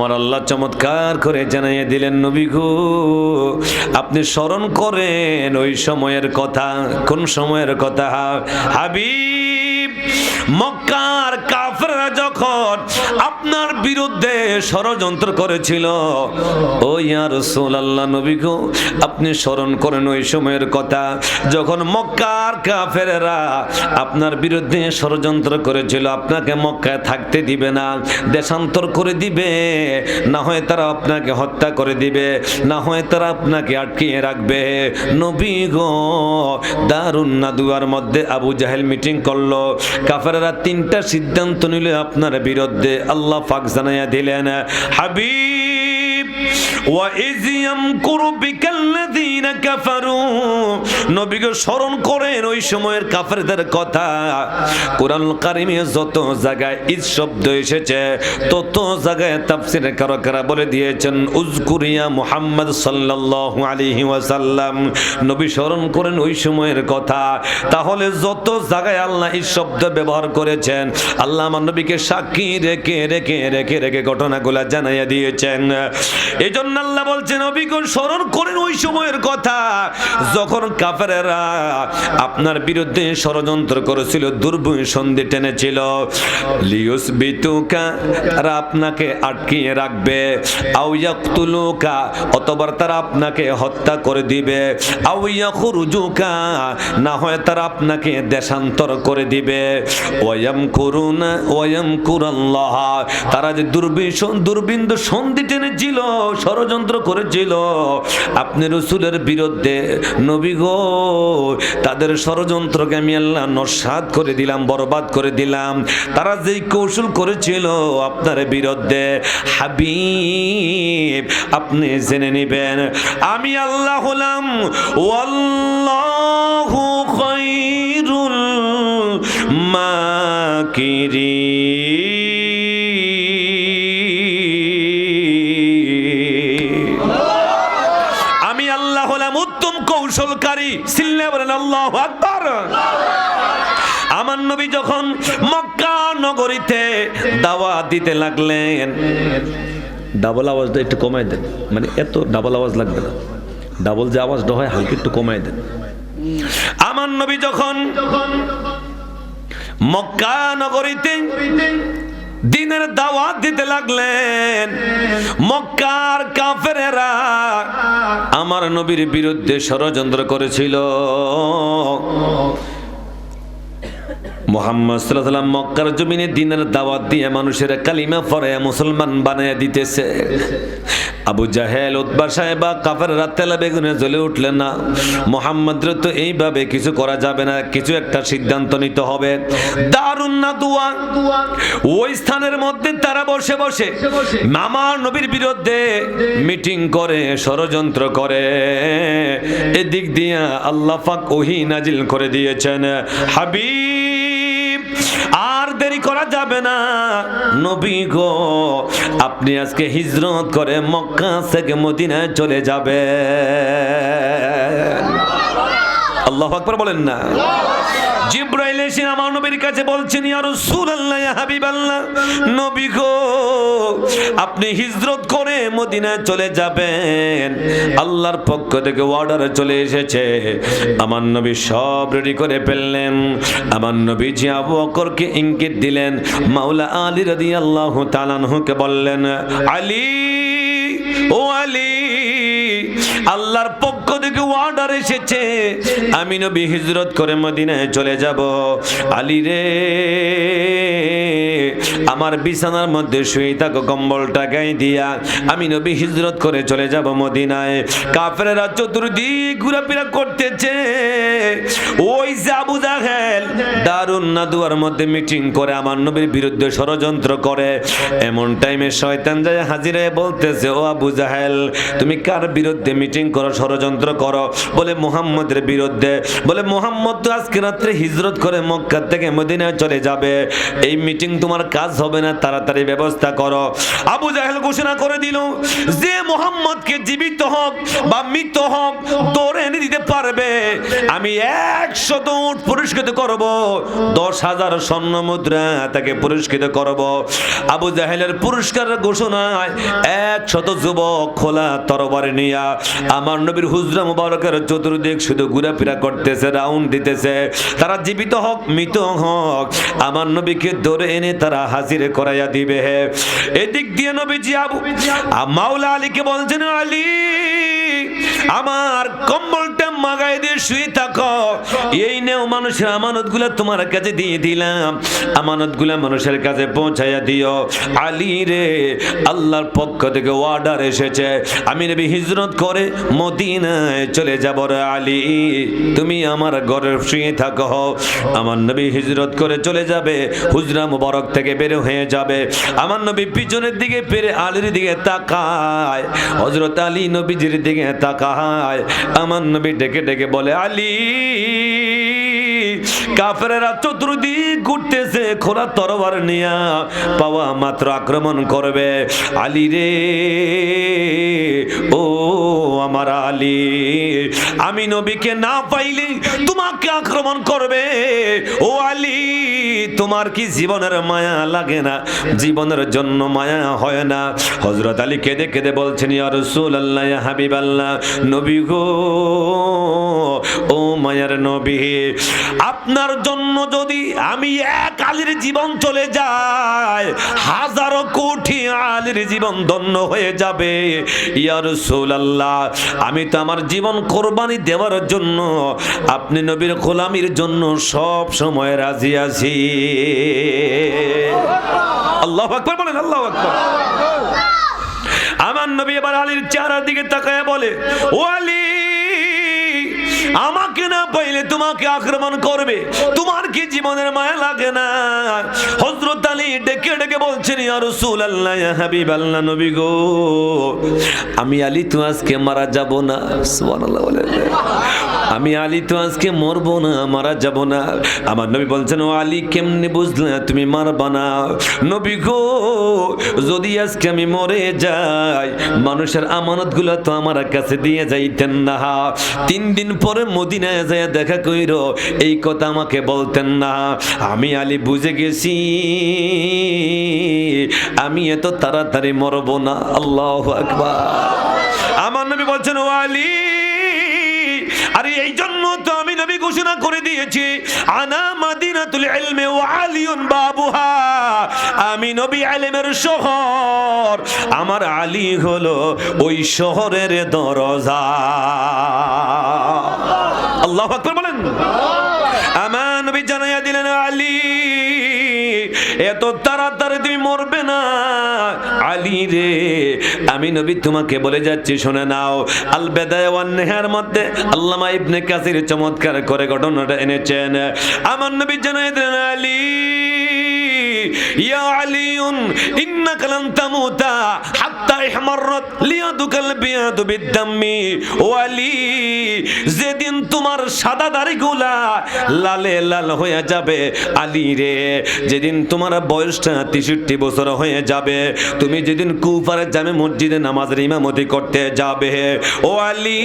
আমার আল্লাহ চমৎকার করে জানিয়ে দিলেন, নবী গো আপনি স্মরণ করেন ওই সময়ের কথা। কোন সময়ের কথা? হাবিব, মক্কার কাফেররা যখন আপনার বিরুদ্ধে ষড়যন্ত্র করেছিল, ও ইয়া রাসূলুল্লাহ নবী গো আপনি স্মরণ করেন ওই সময়ের কথা যখন মক্কার কাফেররা আপনার বিরুদ্ধে ষড়যন্ত্র করেছিল, আপনাকে মক্কায় থাকতে দিবে না, দেশান্তর করে দিবে, না হয় তারা আপনাকে হত্যা করে দিবে, না হয় তারা আপনাকে আটকিয়ে রাখবে। নবী গো দারুন নাদুয়ার মধ্যে আবু জাহেল মিটিং করলো, কাফেররা তিনটা সিদ্ধান্ত নিল আপনার বিরুদ্ধে। আল্লাহ পাক জানাইয়া দিলেন, হাবিব ওয়া ইয ইয়ামকুরু বিকাল্লাযীনা কাফারু, নবীকে স্মরণ করেন ওই সময়ের কাফেরদের কথা। কোরআনুল কারীমে যত জায়গায় ইজ শব্দ এসেছে তত জায়গায় তাফসীরে কারকেরা বলে দিয়েছেন উযকুরিয়া মুহাম্মদ সাল্লাল্লাহু আলাইহি ওয়াসাল্লাম, নবী স্মরণ করেন ওই সময়ের কথা। তাহলে যত জায়গায় আল্লাহ ইজ শব্দ ব্যবহার করেছেন, আল্লাহ আমার নবীকে সাক্ষী রেখে রেখে রেখে রেখে ঘটনাগুলো জানাইয়া দিয়েছেন। এই জন্য আল্লাহ বলছেন নবীকে স্মরণ করেন ওই সময়ের কথা যখন কাফেররা আপনার বিরুদ্ধে ষড়যন্ত্র করেছিল, দুর্বসন্ধি টেনেছিল। লিয়ুসবিতুকা, তারা আপনাকে আটকিয়ে রাখবে, আও ইয়াকতুলুকা, অথবা তারা আপনাকে হত্যা করে দিবে, আও ইয়াখরুজুকা, না হয় তারা আপনাকে দেশান্তর করে দিবে। ওয়ায়ামকুরুনা ওয়ায়ামকুরাল্লাহ, তারা যে দুর্বিন্দু সন্ধি টেনেছিল, ষড়যন্ত্র করেছিল আপনি রাসূলের বিরুদ্ধে, নবী গো তাদের ষড়যন্ত্রকে আমি আল্লাহ নস্যাৎ করে দিলাম, বরবাদ করে দিলাম। তারা যেই কৌশল করেছিল আপনার বিরুদ্ধে, হাবিব আপনি জেনে নেবেন আমি আল্লাহ হলাম ওয়াল্লাহু খায়রুল মাকিরিন, আমি আল্লাহ হলাম উত্তম কৌশলকারী। সিল্লা বলেন আল্লাহু আকবার। আমার নবী যখন মক্কা নগরীতে দাওয়াত দিতে লাগলেন, ডাবল আওয়াজটা একটু কমাই দেন, মানে এত ডাবল আওয়াজ লাগবে না, ডাবল যে আওয়াজটা হয় হালকা একটু কমাই দেন। আমার নবী যখন মক্কা নগরীতে দিনের দাওয়াত দিতে লাগলেন, মক্কার কাফেরেরা আমার নবীর বিরুদ্ধে ষড়যন্ত্র করেছিল। মুহাম্মদ সাল্লাল্লাহু আলাইহি ওয়াসাল্লাম মক্কার জমিনে দিনের দাওয়াত দিয়ে মানুষের কালিমা পড়ে মুসলমান বানায় দিতেছে। আবু জাহেল, উতবা সাহেবা কাফেররা তেলে বেগুনে জ্বলে উঠলেন না, মুহাম্মদের তো এইভাবে কিছু করা যাবে না, কিছু একটা সিদ্ধান্ত নিতে হবে। দারুন নাদওয়া, ওই স্থানের মধ্যে তারা বসে বসে আমার নবীর বিরুদ্ধে মিটিং করে, ষড়যন্ত্র করে। এদিক দিয়ে আল্লাহ পাক ওহী নাজিল করে দিয়েছেন, হাবিব আর দেরি করা যাবে না, নবী গো আপনি আজকে হিজরত করে মক্কা থেকে মদিনায় চলে যাবেন। আল্লাহু আকবার বলেন না। জিবরাইল এসে আমার নবীর কাছে বলছেন, ইয়া রাসূলুল্লাহ, ইয়া হাবিবাল্লাহ, নবী গো আপনি হিজরত করে মদিনায় চলে যাবেন, আল্লাহর পক্ষ থেকে অর্ডার চলে এসেছে। আমার নবী সব রেডি করে ফেললেন। আমার নবীজি আবু বকরকে ইঙ্গিত দিলেন, মাওলা আলী রাদিয়াল্লাহু তাআলা আনহুকে বললেন, আলী ও আলী, আল্লাহর পক্ষ থেকে অর্ডার এসেছে, আমি নবী হিজরত করে মদিনায় চলে যাব। আলী রে, আমার বিছানার মধ্যে শুয়ে থাকো, কম্বলটা গায়ে দিয়া আমি নবী হিজরত করে চলে যাব মদিনায়। কাফেররা চতুর্দিক ঘোরাফেরা করতেছে। ওই যে আবু জাহেল দারুন নাদওয়ার মধ্যে মিটিং করে আমার নবীর বিরুদ্ধে ষড়যন্ত্র করে। এমন টাইমে শয়তান যায় হাজির হয়ে বলতেছে, ও আবু জাহেল তুমি কার বিরুদ্ধে মিটিং করো, ষড়যন্ত্র করো? বলে মুহাম্মদের বিরুদ্ধে। বলে মুহাম্মদ তো আজকে রাত্রে হিজরত করে মক্কা থেকে মদিনায় চলে যাবে, এই মিটিং তোমার কাজ কাজ হবে না, তাড়াতাড়ি ব্যবস্থা করো। আবু জাহেল ঘোষণা করে দিল, যে মুহাম্মদকে জীবিত হোক বা মৃত হোক ধরে এনে দিতে পারবে, আমি 100 উট পুরস্কৃত করব, 10,000 স্বর্ণ মুদ্রা তাকে পুরস্কৃত করব। আবু জাহেলের পুরস্কারের ঘোষণায় 100 যুবক খোলা তরবারি নিয়া আমার নবীর হুজরা মুবারকের চতুর্দিক শুধু ঘোরাফেরা করতেছে, রাউন্ড দিতেছে। তারা জীবিত হোক মৃত হোক আমার নবীকে ধরে এনে তারা হাজির করাইয়া দিবে। এদিক দিয়ে নবীজি মাওলা আলীকে বলছেন, আলী আমার কম্বলটা মাগায় দিয়ে শুয়ে থাকো, এই নেও মানুষের আমানতগুলো তোমার কাছে দিয়ে দিলাম, আমানতগুলো মানুষের কাছে পৌঁছাইয়া দিও। আলী রে, আল্লাহর পক্ষ থেকে অর্ডার এসেছে, আমি নবী হিজরত করে মদিনায় চলে যাব রে আলী, তুমি আমার ঘরে শুয়ে থাকো। আমার নবী হিজরত করে চলে যাবে, হুজরা মুবারক থেকে বের হয়ে যাবে। আমার নবী পিছনের দিকে ফিরে আলীর দিকে তাকায়, হযরত আলী নবীজির দিকে তাকায়। আমার নবী ডেকে ডেকে বলে, আলী কাফেররা চতুর্দিক ঘুরতেছে খোলা তরবারি নিয়া, পাওয়া মাত্র আক্রমণ করবে। আলী রে, ও আমার আলী, আমি নবীকে না পাইলে তোমাকে আক্রমণ করবে। ও আলী, তোমার কি জীবনের মায়া লাগে না? জীবনের জন্য মায়া হয় না? হযরত আলী কেঁদে কেঁদে বলছেন, ইয়া রাসূলুল্লাহ, ইয়া হাবিবাল্লাহ, নবী গো, ও মায়ার নবী, আপনার জন্য যদি আমি এক আলীর জীবন চলে যায়, হাজারো কোটি আলীর জীবন ধন্য হয়ে যাবে। ইয়া রাসূলুল্লাহ, আমি তো আমার জীবন কোরবানি দেওয়ার জন্য, আপনি নবীর গোলামির জন্য সব সময় রাজি আছি। আল্লাহু আকবার বলেন, আল্লাহু আকবার। আমার নবী এবার আলীর চেহারার দিকে তাকায় বলে, ও আলী, আমাকে না পাইলে তোমাকে আক্রমণ করবে, তোমার কি জীবনের মায়া লাগে না? হযরত আলী ডেকে ডেকে বলছেন, ইয়া রাসূলুল্লাহ, ইয়া হাবিবাল্লাহ, নবী গো, আমি আলী তো আজকে মারা যাব না। সুবহানাল্লাহ বলেন, আমি আলী তো আজকে মরবো না, মারা যাব না। আমার নবী বলছেন, ও আলী, কেমনে বুঝলে তুমি মারবা না? নবী গো, যদি আজকে আমি মরে যাই, মানুষের আমানতগুলো তো আমার কাছে দিয়ে যাইতেন না, 3 দিন পরে মদিনায় যায় দেখা কইরো, এই কথা আমাকে বলতেন না। আমি আলী বুঝে গেছি আমি এত তাড়াতাড়ি মরবো না। আল্লাহু আকবার। আমার নবী বলছেন, ও আলী, আরে এই জন্য তো আমি নবী ঘোষণা করে দিয়েছি, আনা মাদিনাতুল ইলমি ওয়া আলিউন বাবুহা, আমি নবী ইলমের শহর, আমার আলী হলো ওই শহরের দরজা। আল্লাহু আকবার বলেন। আমার নবী জানাইয়া দিলেন, আলী এত তাড়াতাড়ি তুমি মরবে না। আলী রে, আমি নবী তোমাকে বলে যাচ্ছি, শুনে নাও। আল বেদায়া ওয়ান নেহার মধ্যে আল্লামা ইবনে কাসির চমৎকার করে ঘটনাটা এনেছেন। আমার নবী জানাইয়া দিলেন, আলী, ইয়া আলিউন, ইন্নাকা লান তামুতা হাত্তা ইহমাররাত লিয়াদুকাল বিয়াদু বিদ্দামি। ও আলী, যেদিন তোমার সাদা দাড়িগুলা লালে লাল হয়ে যাবে, আলী রে, যেদিন তোমার বয়সটা 63 বছর হয়ে যাবে, তুমি যেদিন কুফার জামে মসজিদে নামাজের ইমামতি করতে যাবে, ও আলী,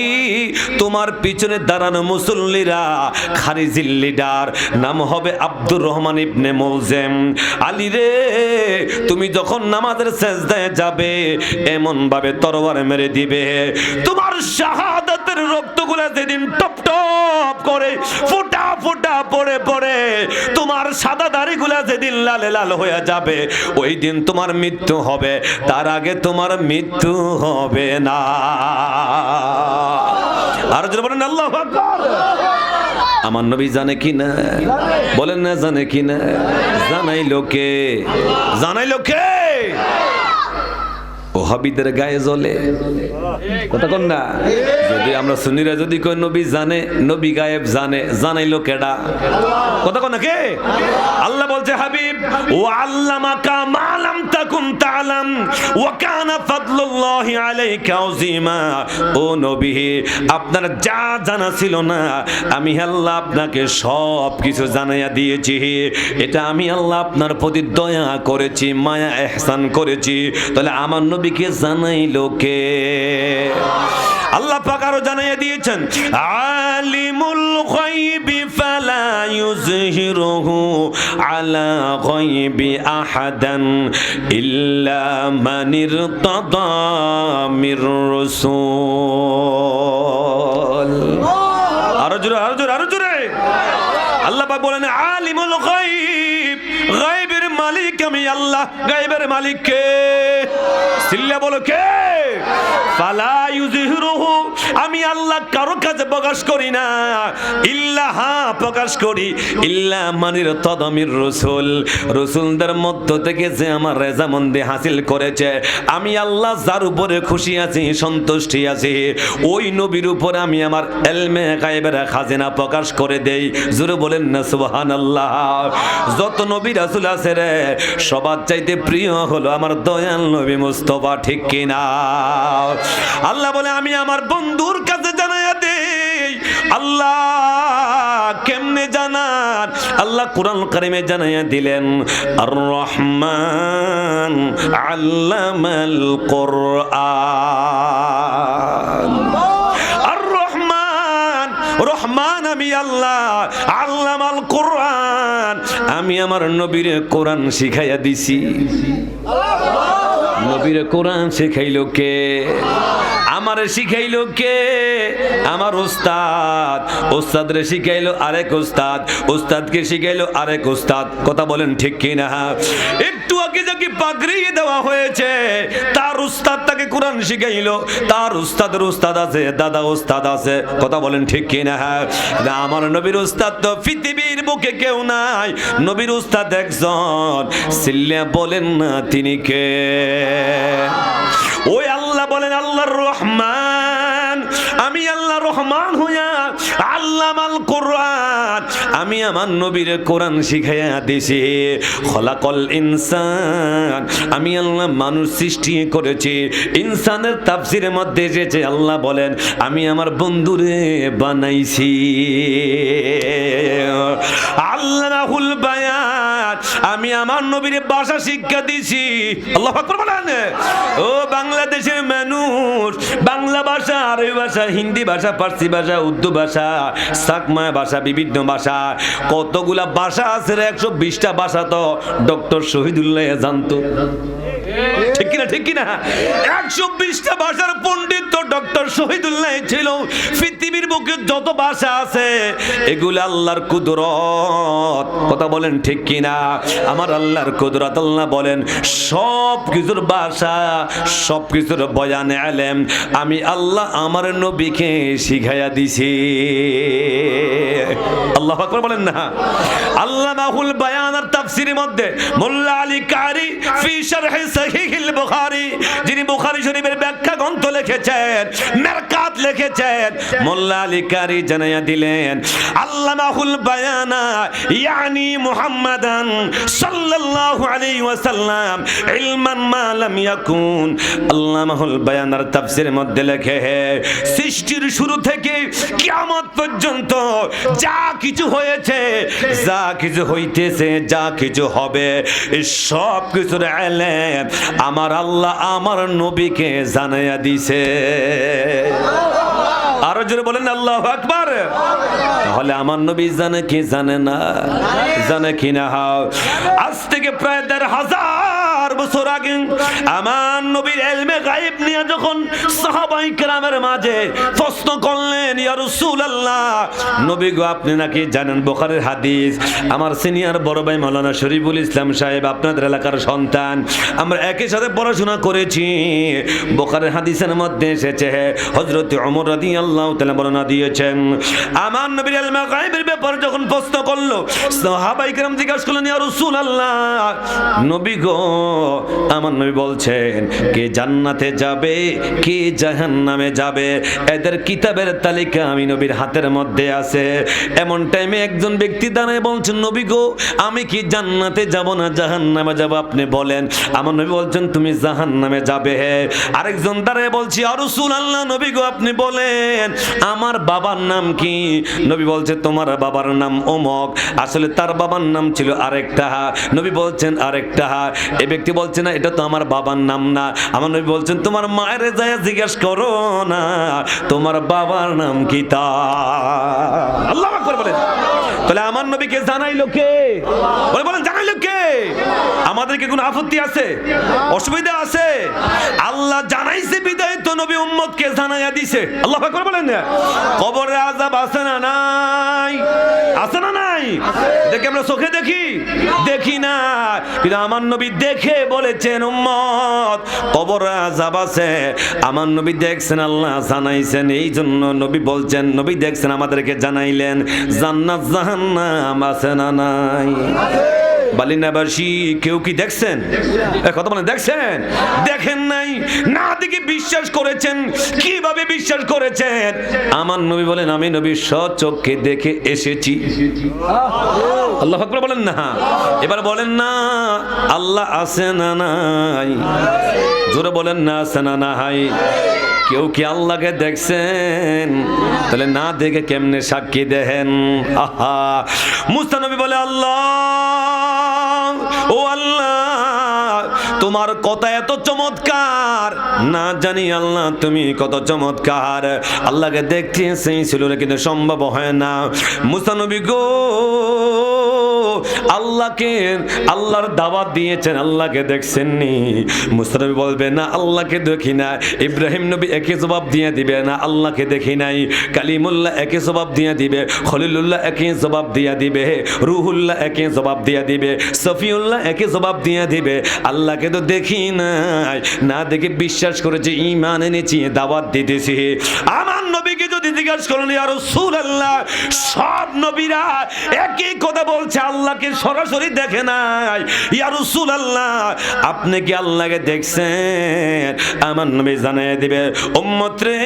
তোমার পিছনে দাঁড়ানো মুসল্লিরা খারিজিল লিডার, নাম হবে আব্দুর রহমান ইবনে মুলজিম। আলী রে, তুমি যখন নামাজের সেজদায় যাবে, এমন ভাবে তরবারে মেরে দিবে, তোমার শাহাদাতের রক্তগুলা যেদিন টপ টপ করে ফোঁটা ফোঁটা পড়ে পড়ে তোমার সাদা দাড়িগুলা যেদিন লালে লাল হয়ে যাবে, ওই দিন তোমার মৃত্যু হবে, তার আগে তোমার মৃত্যু হবে না। আর যদি বলেন আল্লাহু আকবার। আমার নবী জানে কি না? বলেন না, জানে কি না? জানাই লোকে, জানাই লোকে। ওহাবিদের গায়ে জ্বলে, কথা কোন না? যদি আমরা সুন্নিরা যদি কই নবী জানে, নবী গায়েব জানে, জানাইলো কেডা? কথা কোন না কে? আল্লাহ বলছে হাবিব ওয়া আল্লামাকা মা লাম তাকুন তাআলাম ওয়া কানা ফাদলুল্লাহি আলাইকা আযীমা। ও নবী, আপনার যা জানা ছিল না আমি আল্লাহ আপনাকে সব কিছু জানাইয়া দিয়েছি। এটা আমি আল্লাহ আপনার প্রতি দয়া করেছি, মায়া ইহসান করেছি। তাহলে আমার নবীকে জানাইলো কে? আল্লাহ পাক আরো জানাইয়া দিয়েছেন আলিমুল গায়বি ফালা ইউযহিরুহু আলা গায়বি আহাদান ইল্লা মান ইরতাদা মির রাসূল। আরো জোরে, আরো জোরে, আরো জোরে। আল্লাহ পাক বলেন আলিমুল গায়ব, গায়বের মালিক আমি আল্লাহ। গায়বের মালিক কে? সিল্লা বলো কে? ফালা ইউযহিরুহু, আমি আল্লাহ কারো কাছে প্রকাশ করি না। ইল্লা, হ্যাঁ প্রকাশ করি, ইল্লা মানির তদমির রাসূল, রাসূলদের মধ্য থেকে যে আমার রেজামন্দি হাসিল করেছে, আমি আল্লাহ যার উপরে খুশি আছি, সন্তুষ্টি আছি, ওই নবীর উপরে আমি আমার ইলমে গায়বের খাজানা প্রকাশ করে দেই। জোরে বলেন না সুবহানাল্লাহ। যত নবী রাসূল আছে রে, সবার চাইতে প্রিয় হলো আমার দয়াল নবী মুস্তাফা, ঠিক কিনা? আল্লাহ বলে আমি আমার বন্ধুর কাছে জানাইয়া দেই। আল্লাহ কেমনে জানান? আল্লাহ কুরআন কারীমে জানাইয়া দিলেন আর রহমান আল্লামাল কুরআন। আর রহমান, রহমান আমি আল্লাহ, আল্লামাল কুরআন, আমি আমার নবীর কোরআন শিখাইয়া দিছি। নবীর কোরআন শিখাইলো কে? আমারে শিখাইলো কে? আমার উস্তাদ। উস্তাদরে শিখাইলো আরেক উস্তাদ, উস্তাদকে শিখাইলো আরেক উস্তাদ। কথা বলেন ঠিক কিনা? একটু আগে যাকে পাগড়ি দেওয়া হয়েছে তার উস্তাদ তাকে কোরআন শিখাইলো, তার উস্তাদের উস্তাদ আছে, দাদা উস্তাদ আছে। কথা বলেন ঠিক কিনা? আমার নবীর উস্তাদ তো পৃথিবীর বুকে কেউ নাই, নবীর উস্তাদ একজন। সিল্লা বলেন না তিনি কে? ওই আল্লাহ বলেন আল্লাহর রহমান, আমি আল্লাহ রহমান হইয়া আল্লামাল কুরআন, আমি আমার নবীর কোরআন শিখাইয়া দিছি। খলাকল ইনসান, আমি আল্লাহ মানুষ সৃষ্টি করেছি। ইনসানের তাফসীরের মধ্যে এসেছে আল্লাহ বলেন আমি আমার বন্ধুরে বানাইছি। আল্লাহুল বায়ান, আমি আমার নবীর ভাষা শিক্ষা দিছি। আল্লাহু আকবার বলেন। ও বাংলাদেশের মানুষ, বাংলা ভাষা, আরবি ভাষা, হিন্দি ভাষা, ফার্সি ভাষা, উর্দু ভাষা, সাকমা ভাষা, বিভিন্ন ভাষা, কতগুলা ভাষা আছে। 120টা ভাষা তো ডক্টর শহীদুল্লাহ জানতো, ঠিক কিনা? ঠিক কিনা? 120টা ভাষার পণ্ডিত তো ডক্টর শহীদুল্লাহ ছিল। পৃথিবীর বুকে যত ভাষা আছে এগুলো আল্লাহর কুদরত। কথা বলেন ঠিক কিনা? আমার আল্লাহর কুদরত। আল্লাহ বলেন সব কিছুর ভাষা, সব কিছুর বয়ান আলেম আমি আল্লাহ আমার নবীকে শিখাইয়া দিছি। আল্লাহু আকবার বলেন না? আল্লামাহুল বায়ান আর তাফসীরের মধ্যে মোল্লা আলী কারি ফি শারহি সহিহুল বুখারী, যিনি বুখারী শরীফের ব্যাখ্যা গ্রন্থ লিখেছেন, মেরকাত লিখেছেন, মোল্লা আলী কারি জানাইয়া দিলেন আল্লামাহুল বায়ানা ইয়ানি মুহাম্মাদান সাল্লাল্লাহু আলাইহি ওয়াসাল্লাম ইলমান মা লাম ইয়াকুন। আল্লামাহুল বায়ানার তাফসীরের মধ্যে লেখে সৃষ্টির শুরু থেকে কিয়ামত পর্যন্ত যা কিছু হয়েছে, যা কিছু হইতেছে, যা কিছু হবে, সব কিছুর ইলম আমার আল্লাহ আমার নবীকে জানাইয়া দিছে। আরো জোরে বলেন আল্লাহু আকবার। তাহলে আমার নবী জানে কি জানে না? জানে কি না? আজ থেকে প্রায় ১৫০০ বছর আগে আমার নবীর ইলমে গায়েব নিয়ে যখন সাহাবায়ে কেরামের মাঝে প্রশ্ন করলেন, ইয়া রাসূলুল্লাহ, নবী গো আপনি নাকি জানেন বুখারীর হাদিস, আমার সিনিয়র বড় ভাই মাওলানা শরীফুল ইসলাম সাহেব আপনাদের এলাকার সন্তান, আমরা একই সাথে পড়াশোনা করেছি। বুখারীর হাদিসের মধ্যে এসেছে হযরত ওমর রাদিয়াল্লাহু তাআলা বর্ণনা দিয়েছেন, আমার নবীর ইলমে গায়েবের ব্যাপারে যখন প্রশ্ন করলো সাহাবায়ে কেরাম জিজ্ঞাসা করলেন, ইয়া রাসূলুল্লাহ, নবী গো আমার নবী বলছেন কে জান্নাতে যাবে কে জাহান্নামে যাবে এদের কিতাবের তালিকা আমি নবীর হাতের মধ্যে আছে। এমন টাইমে একজন ব্যক্তি দাঁড়ায় বলছেন নবী গো আমি কি জান্নাতে যাব না জাহান্নামে যাব আপনি বলেন। আমার নবী বলছেন তুমি জাহান্নামে যাবে। আরেকজন দাঁড়ায় বলছি ইয়া রাসূলুল্লাহ নবী গো আপনি বলেন আমার বাবার নাম কি? নবী বলছে তোমার বাবার নাম অমুক, আসলে তার বাবার নাম ছিল আরেকটা। নবী বলছেন আরেকটা। এই ব্যক্তি বলছে না এটা তো আমার বাবার নাম না। আমার নবী বলছেন তোমার মায়ের যায় জিজ্ঞেস করো না তোমার বাবার নাম কি তা। আল্লাহু আকবার বলেন। তাহলে আমার নবীকে জানাইলো কে? বলেন জানাইলো কে? আমাদের কি কোনো আপত্তি আছে অসুবিধা আছে? আল্লাহ জানাইছে বিদায় তো নবী উম্মতকে জানাইয়া দিছে। আল্লাহু আকবার বলেন। কবরে আযাব আছে না নাই? আছে না নাই? দেখি আমরা চোখে দেখি না, কিন্তু আমার নবী দেখে বলেছেন উম্মত কবরে আযাব আছে। আমার নবী দেখছেন আল্লাহ জানাইছেন, এই জন্য নবী বলছেন নবী দেখছেন আমাদেরকে জানাইলেন জান্নাত জাহান্নাম আছে না নাই? বালিনাবাসী কেউ কি দেখছেন? কথা বলেন দেখছেন? দেখেন নাই, না দেখে বিশ্বাস করেছেন। কিভাবে বিশ্বাস করেছেন? আমার নবী বলেন আমি নবী স্বচক্ষে দেখে এসেছি। আল্লাহু আকবার বলেন না। এবার বলেন না আল্লাহ আছে না নাই? জোরে বলেন না আছে না নাই? কেউ কি আল্লাহকে দেখছেন? তাহলে না দেখে কেমনে সাক্ষী দেন? আহা, মুসা নবী বলে আল্লাহ ও আল্লাহ তোমার কথা এত চমৎকার, না জানি আল্লাহ তুমি কত চমৎকার। আল্লাহকে দেখতে চেয়েছিল কিন্তু সম্ভব হয় না। মুসা নবী গো আল্লাহকে আল্লাহর দাওয়াত দিয়েছেন, আল্লাহকে দেখছেননি? মুসা নবী বলবে না আল্লাহকে দেখি না। ইব্রাহিম নবী একই জবাব দিয়ে দিবে না আল্লাহকে দেখি নাই। কালিমুল্লাহ একই জবাব দিয়ে দিবে, খলিলুল্লাহ একই জবাব দিয়ে দিবে, রুহুল্লাহ একই জবাব দিয়ে দিবে, সফিউল্লাহ একই জবাব দিয়ে দিবে আল্লাহকে তো দেখি নাই। না দেখে বিশ্বাস করেছে, ঈমান এনেছি, দাওয়াত দিতেছি। আমার নবীকে যদি জিজ্ঞাসা করেন ইয়া রাসূলুল্লাহ সব নবীরা একই কথা বলছে আল্লাহকে সরাসরি দেখে নাই। ইয়া রাসূলুল্লাহ আপনি কি আল্লাহকে দেখছেন? আমার নবী জানায় দিবে উম্মত রে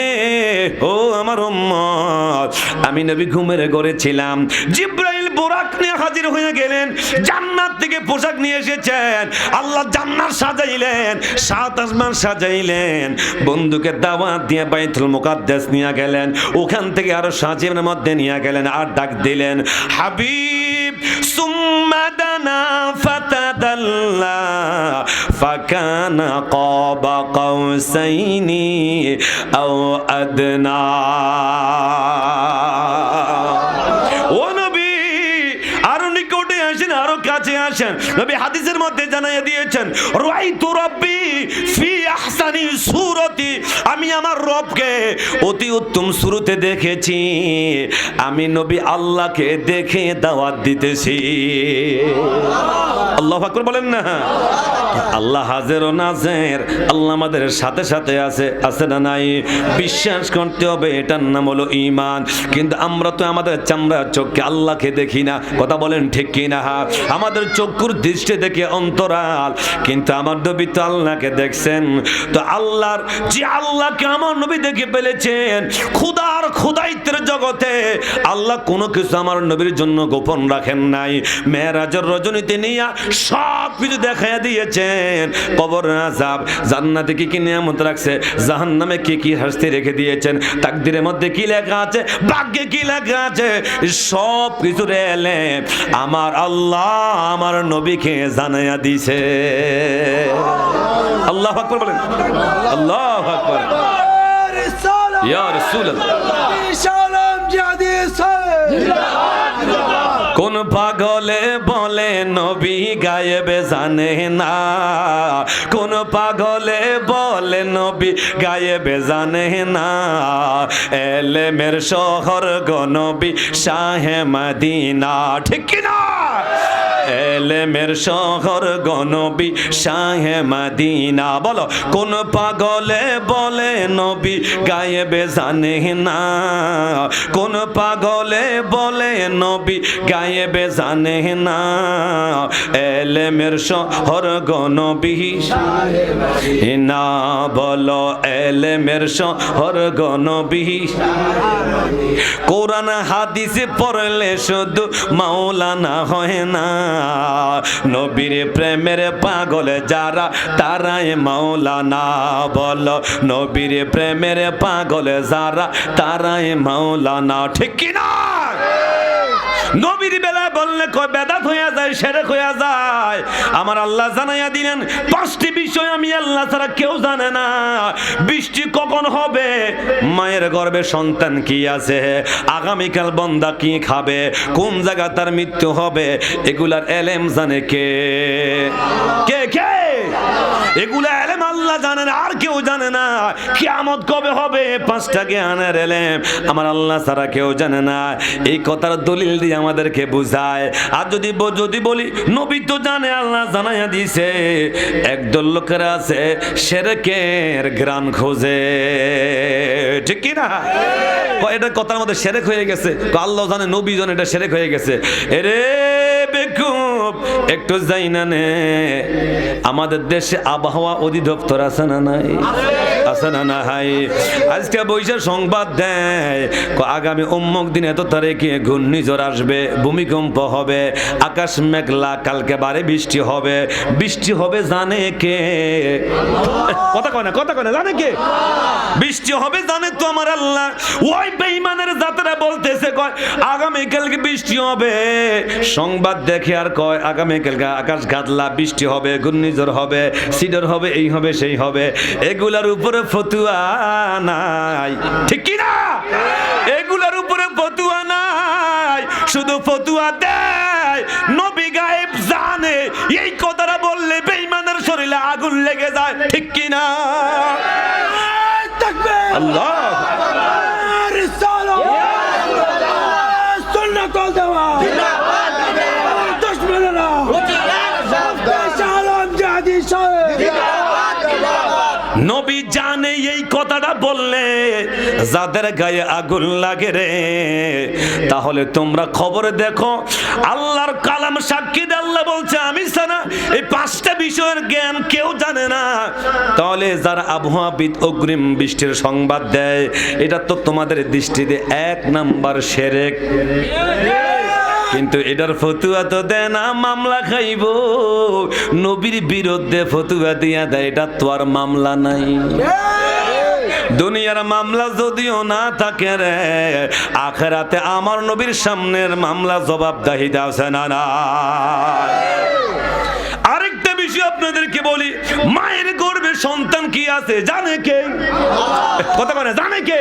ও আমার উম্মত আমি নবী ঘুমের ঘরে ছিলাম, জিবরাইল বুরাক নিয়ে হাজির হয়ে গেলেন, জান্নাত থেকে পোশাক নিয়ে এসেছেন। আল্লাহ জান্নাত সাজাইলেন, সাত আসমান সাজাইলেন, বন্ধুকে দাওয়াত দিয়ে বাইতুল মুকাদ্দাস নিয়ে গেলেন, ওখান থেকে আরো সাজিমের মধ্যে নিয়ে গেলেন আর ডাক দিলেন হাবিব সুম্মা দানা ফাতাদাল্লা ফাকানা কাবা কাউসাইনি আও আদনা। ও নবী আরো নিকটে আসেন, আরো কাছে আসেন। নবী হাদিসের মধ্যে জানাইয়া দিয়েছেন রাআইতু রাব্বি ফি আহসানি সূরতি, আমি আমার রবকে অতি উত্তম সূরতে দেখেছি। আমি নবী আল্লাহকে দেখে দাওয়াত দিতেছি। আল্লাহু আকবার বলেন না। আল্লাহ হাজির ও নাজির, আল্লাহ আমাদের সাথে সাথে আছে না নাই? বিশ্বাস করতে হবে, এটার নাম হলো ঈমান। কিন্তু আমরা তো আমাদের চামড়া চোখে আল্লাহকে দেখি না। কথা বলেন ঠিক কি না? আমাদের চক্ষুর দৃষ্টি দেখে অন্তরাল, কিন্তু আমার নবী তো আল্লাহকে দেখছেন। তো আল্লাহর যে আল্লাহকে আমার নবী দেখে ফেলেছেন, খোদার খোদাইত্বের জগতে আল্লাহ কোনো কিছু আমার নবীর জন্য গোপন রাখেন নাই। মেরাজের রজনীতে নিয়ে সব কিছু দেখাইয়া দিয়েছেন। কবর আযাব, জান্নাতে কি কি নিয়ামত রাখছে, জাহান্নামে কি কি শাস্তি রেখে দিয়েছেন, তাকদীরের মধ্যে কি লেখা আছে, ভাগ্যে কি লেখা আছে, সব কিছু রেলে আমার আল্লাহ আমার নবীকে জানাইয়া দিছে। আল্লাহু আকবার বলেন। আল্লাহু আকবার। ইয়া রাসূলুল্লাহ কোন পাগলে বলে নবী গায়েবে জানে না, কোন পাগলে বলে নবী গায়েবে জানে না। এলেমের শহর গো নবী শাহে মদিনা, ঠিক কি না? এলেমের শহর গনবী শাহে মদিনা। বলো কোন পাগলে বলে নবী গায়েবে জানে না, কোন পাগলে বলে নবী গায়েবে জানে না। এলেমের শহর গনবী শাহে মদিনা, বলো এলেমের শহর গনবী। কোরআন হাদিস পড়লে শুধু মাওলানা হয় না, নবীর প্রেমের পাগল যারা তারাই মাওলানা। বলো নবীর প্রেমের পাগল যারা তারাই মাওলানা, ঠিক কি না? নবীর বেলায় বললে কয় বেদাত হইয়া যায়, শিরক হইয়া যায়। আমার আল্লাহ জানাইয়া দিলেন 5টি বিষয় আমি আল্লাহ ছাড়া কেউ জানে না। বৃষ্টি কখন হবে, মায়ের গর্ভে সন্তান কি আছে, আগামীকাল বান্দা কি খাবে, কোন জায়গা তার মৃত্যু হবে, এগুলার এলেম জানে কে? কে কে? এগুলা এলেম আল্লাহ জানেন, আর কেউ জানে না। কিয়ামত কবে হবে, 5টা জ্ঞানের এলেম আমার আল্লাহ ছাড়া কেউ জানে না। এই কথার দলিল দিয়ে আমাদেরকে বুঝায়। আর যদি বলি নবী তো জানে, আল্লাহ জানাইয়া দিয়েছে। একদল লোকেরা আছে শিরকের গ্রান খোঁজে, ঠিক কি না? এটা কথার মধ্যে শিরক হয়ে গেছে। আল্লাহ জানে, নবী জানে, এটা শিরক হয়ে গেছে। এরে বেকুব, একটু যাই না নে, আমাদের দেশে আবহাওয়া অধিদপ্তর আছে না নাই? আছে না নাই? আজকে বৈশা সংবাদ দেয় আগামী অমুক দিন এত তারিখে ঘূর্ণিঝড় আসবে, ভূমিকম্প হবে, আকাশ মেঘলা, কালকে বারে বৃষ্টি হবে। বৃষ্টি হবে জানে কে? কথা কয় না, কথা কয় না, জানে কে? বৃষ্টি হবে জানে তো আমার আল্লাহ। ওই বেঈমানের জাতেরা বলতেছে কয় আগামী কালকে বৃষ্টি হবে, সংবাদ দেখে আর কয় আগামী কালকে আকাশ গাদলা, বৃষ্টি হবে, ঘূর্ণিঝড় হবে, সিডর হবে, এই হবে সেই হবে। এগুলার উপরে ফতুয়া নাই, ঠিক কি না? এগুলার উপরে ফতুয়া নাই, শুধু ফতুয়া দেয় নবী গায়েব জানে। এই কথাটা বললে বেঈমানের শরীরে আগুন লেগে যায়, ঠিক কি না? আল্লাহ নবী জানে এই কথাটা বললে যাদের গায়ে আগুন লাগে রে, তাহলে তোমরা খবর দেখো। আল্লাহর কালাম সাক্ষী দেয়, আল্লাহ বলছে আমি ছাড়া এই 5টা বিষয়ের জ্ঞান কেউ জানে না। তাহলে যারা আবহাওয়াবিদ অগ্রিম বৃষ্টির সংবাদ দেয়, এটা তো তোমাদের দৃষ্টিতে 1 নাম্বার শিরক। কিন্তু এটার ফতুয়া তো দেয় না, মামলা খাইব। নবীর বিরুদ্ধে ফতুয়া দিয়া দেয়, এটা তো আর মামলা নাই। দুনিয়ার মামলা যদিও না থাকে রে, আখিরাতে আমার নবীর সামনের মামলা জবাবদিহি আছে না না? আরেকটা বিষয় আপনাদেরকে বলি, মায়ের গর্ভে সন্তান কি আছে জানে কে? কথা বলে জানে কে?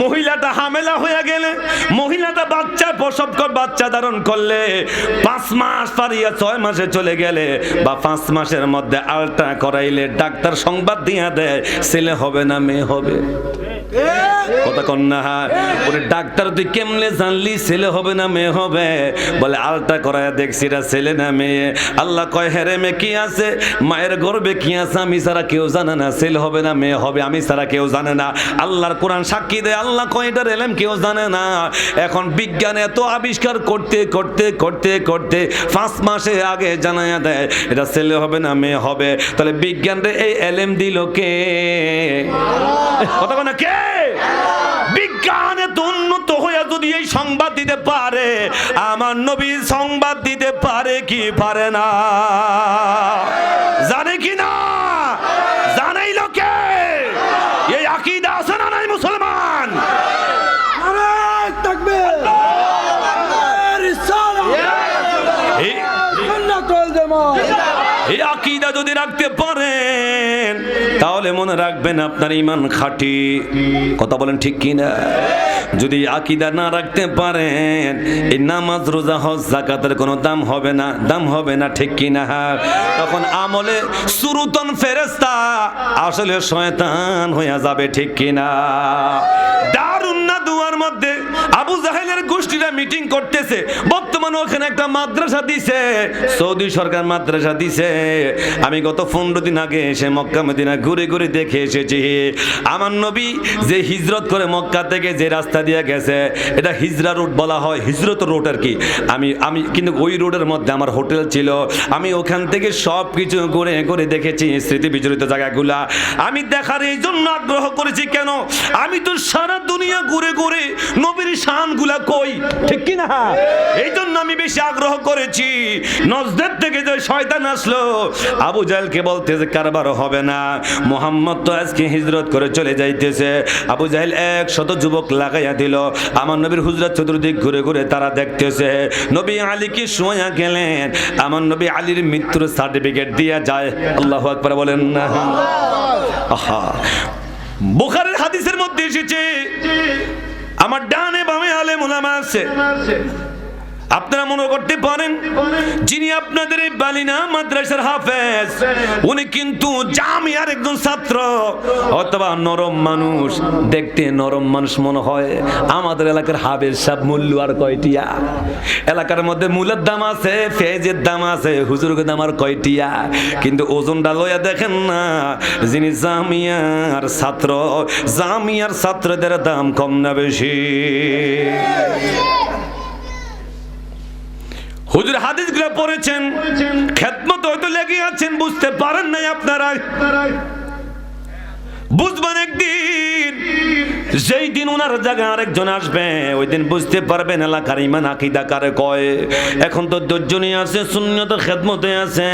মহিলাটা হামেলা হয়ে গেলে, মহিলাটা বাচ্চা প্রসব করে বাচ্চা ধারণ করলে, 5 মাস পারিয়া 6 মাসে চলে গেলে বা 5 মাসের মধ্যে আলট্রা করাইলে ডাক্তার সংবাদ দিয়া দেয় ছেলে হবে না মেয়ে হবে। কথা কন না? ওরে ডাক্তার তুই কেমনে জানলি ছেলে হবে না মেয়ে হবে? বলে আলট্রা করায় দেখছি এটা ছেলে না মেয়ে। আল্লাহ কয় হেরে মেয়ে কি আছে, মায়ের গর্ভে কি আছে আমি ছাড়া কেউ জানে না, ছেলে হবে না মেয়ে হবে আমি ছাড়া কেউ জানে না। আল্লাহর কোরআন সাক্ষী দেয়, আল্লাহ কয় এটার এলেম কেউ জানে না। এখন বিজ্ঞান এত আবিষ্কার করতে করতে করতে করতে 5 মাসে আগে জানায়া দেয় এটা ছেলে হবে না মেয়ে হবে। তাহলে বিজ্ঞানরে এই এলেম দিল কে? কথা বলে না কে? বিজ্ঞানে তো উন্নত হয়ে যদি এই সংবাদ দিতে পারে, আমার নবী সংবাদ দিতে পারে কি পারে না? জানে কি না? জানাই লোকে এই আকীদা আছে না নাই মুসলমান? নারে তাকবীর, এই আকীদা যদি রাখতে পারেন তাহলে মনে রাখবেন আপনার ঈমান খাঁটি। কথা বলেন ঠিক কি না? যদি আকীদা না রাখতে পারেন এই নামাজ রোজা হজ যাকাতের কোনো দাম হবে না, দাম হবে না, ঠিক কি না? তখন আমলে সুরুতন ফেরেশতা আসলে শয়তান হয়ে যাবে, ঠিক কি না? দারুন নাদওয়ার মধ্যে আবু জাহেলের গোষ্ঠী মন্ত্রীরা মিটিং করতেছে, বর্তমানে ওখানে একটা মাদ্রাসা দিছে, সৌদি সরকার মাদ্রাসা দিছে। আমি গত 15 দিন আগে এসে মক্কা মদিনা ঘুরে ঘুরে দেখে এসেছি। আমার নবী যে হিজরত করে মক্কা থেকে যে রাস্তা দিয়ে গেছে, এটা হিজরা রোড বলা হয়, হিজরত রোড আর কি। আমি কিন্তু ওই রোডের মধ্যে আমার হোটেল ছিল, আমি ওখান থেকে সব কিছু ঘুরে ঘুরে দেখেছি, স্মৃতি বিজড়িত জায়গাগুলা আমি দেখার এই জন্য আগ্রহ করেছি। কেন? আমি তো সারা দুনিয়া ঘুরে ঘুরে নবীর শানগুলা কই, ঠিক কি না? এই জন্য আমি বেশি আগ্রহ করেছি। নজদের থেকে যে শয়তান আসলো, আবু জাহেলকে বলতেছে কারবার হবে না, মুহাম্মদ তো আজকে হিজরত করে চলে যাইতেছে। আবু জাহেল 100 যুবক লাগাইয়া দিল, আমার নবীর হুজরাত চতুর্দিক ঘুরে ঘুরে তারা দেখতেছে। নবী আলীকে শোয়া গেলেন, আমার নবী আলীর মৃত্যুর সার্টিফিকেট দিয়ে যায়। আল্লাহু আকবার বলেন না? আহা, বুখারীর হাদিসের মধ্যে এসেছে, আমার ডানে বামে আলেম উলামা আছে। আপনারা মনে করতে পারেন যিনি আপনাদের এই বালিনা মাদ্রাসার হাফেজ, উনি কিন্তু জামিয়ার একজন ছাত্র, অথবা নরম মানুষ। দেখতে নরম মানুষ মনে হয়। আমাদের এলাকার হাফেজ সাহেব মূল্য আর কয়টিয়া? এলাকার মধ্যে মূলের দাম আছে, ফেজের দাম আছে, হুজুরের দাম আর কয়টিয়া? কিন্তু ওজনটা লইয়া দেখেন না, যিনি জামিয়ার ছাত্র, জামিয়ার ছাত্রদের দাম কম না বেশি? হুজুর হাদিসগুলো পড়েছেন, খেদমত হয়তো লেগে আছেন, বুঝতে পারেন নাই আপনারা। বুঝবেন একদিন, যেই দিন ওনার জায়গা আরেকজন আসবে, ওই দিন বুঝতে পারবেন এলাকার ইমান আকীদা কারে কয়। এখন তো দর্জনী আছে, সুন্নতের খেদমতে আছে,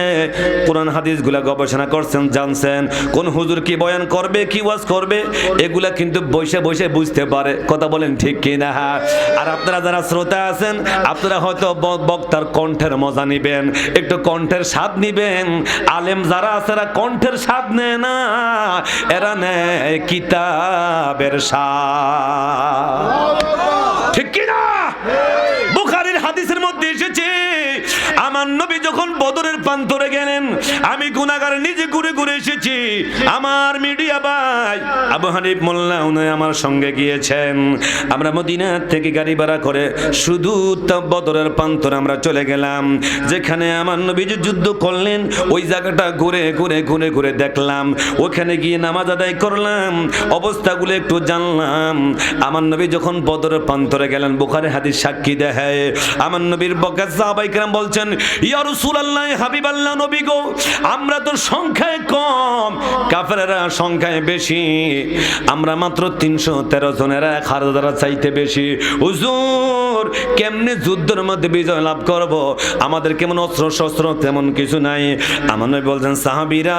কোরআন হাদিসগুলা গবেষণা করছেন, জানছেন কোন হুজুর কি বয়ান করবে, কি ওয়াজ করবে, এগুলা কিন্তু বসে বসে বুঝতে পারে। কথা বলেন ঠিক কি না? আর আপনারা যারা শ্রোতা আছেন, আপনারা হয়তো বক্তার কণ্ঠের মজা নিবেন, একটু কণ্ঠের স্বাদ নিবেন। আলেম যারা আছে এরা কণ্ঠের স্বাদ নেয় না, এরা নেয় কিতাবের স্বাদ, ঠিক কি না? বুখারীর হাদিসের মধ্যে এসেছে, আমার নবী যখন বদরের প্রান্তরে গেলেন, আমি গুনাহগার নিজে ঘুরে ঘুরে এসেছি। আমার মিডিয়া ভাই আবু হানিফ মোল্লা উনি আমার সঙ্গে গিয়েছেন। আমরা মদিনা থেকে গাড়ি ভাড়া করে শুধু বদরের প্রান্তরে আমরা চলে গেলাম, যেখানে আমার নবী যুদ্ধ করলেন। ওই জায়গাটা ঘুরে ঘুরে ঘুরে ঘুরে দেখলাম, ওখানে গিয়ে নামাজ আদায় করলাম, অবস্থাগুলো একটু জানলাম। আমার নবী যখন বদরের প্রান্তরে গেলেন, বুখারী হাদিস সাক্ষী দেয়, আমার নবীর বকা সাহাবায়ে কেরাম বলছেন, ইয়া রাসূলুল্লাহ, হাবিবাল্লাহ, নবী গো, আমরা তো সংখ্যায় কম, কাফেররা সংখ্যায় বেশি, আমরা মাত্র 313 জনের 1000 চাইতে বেশি। হুজুর, কেমনে যুদ্ধের মধ্যে বিজয় লাভ করব? আমাদের কেমন অস্ত্র শস্ত্র তেমন কিছু নাই। আমার নবী বলছেন, সাহাবীরা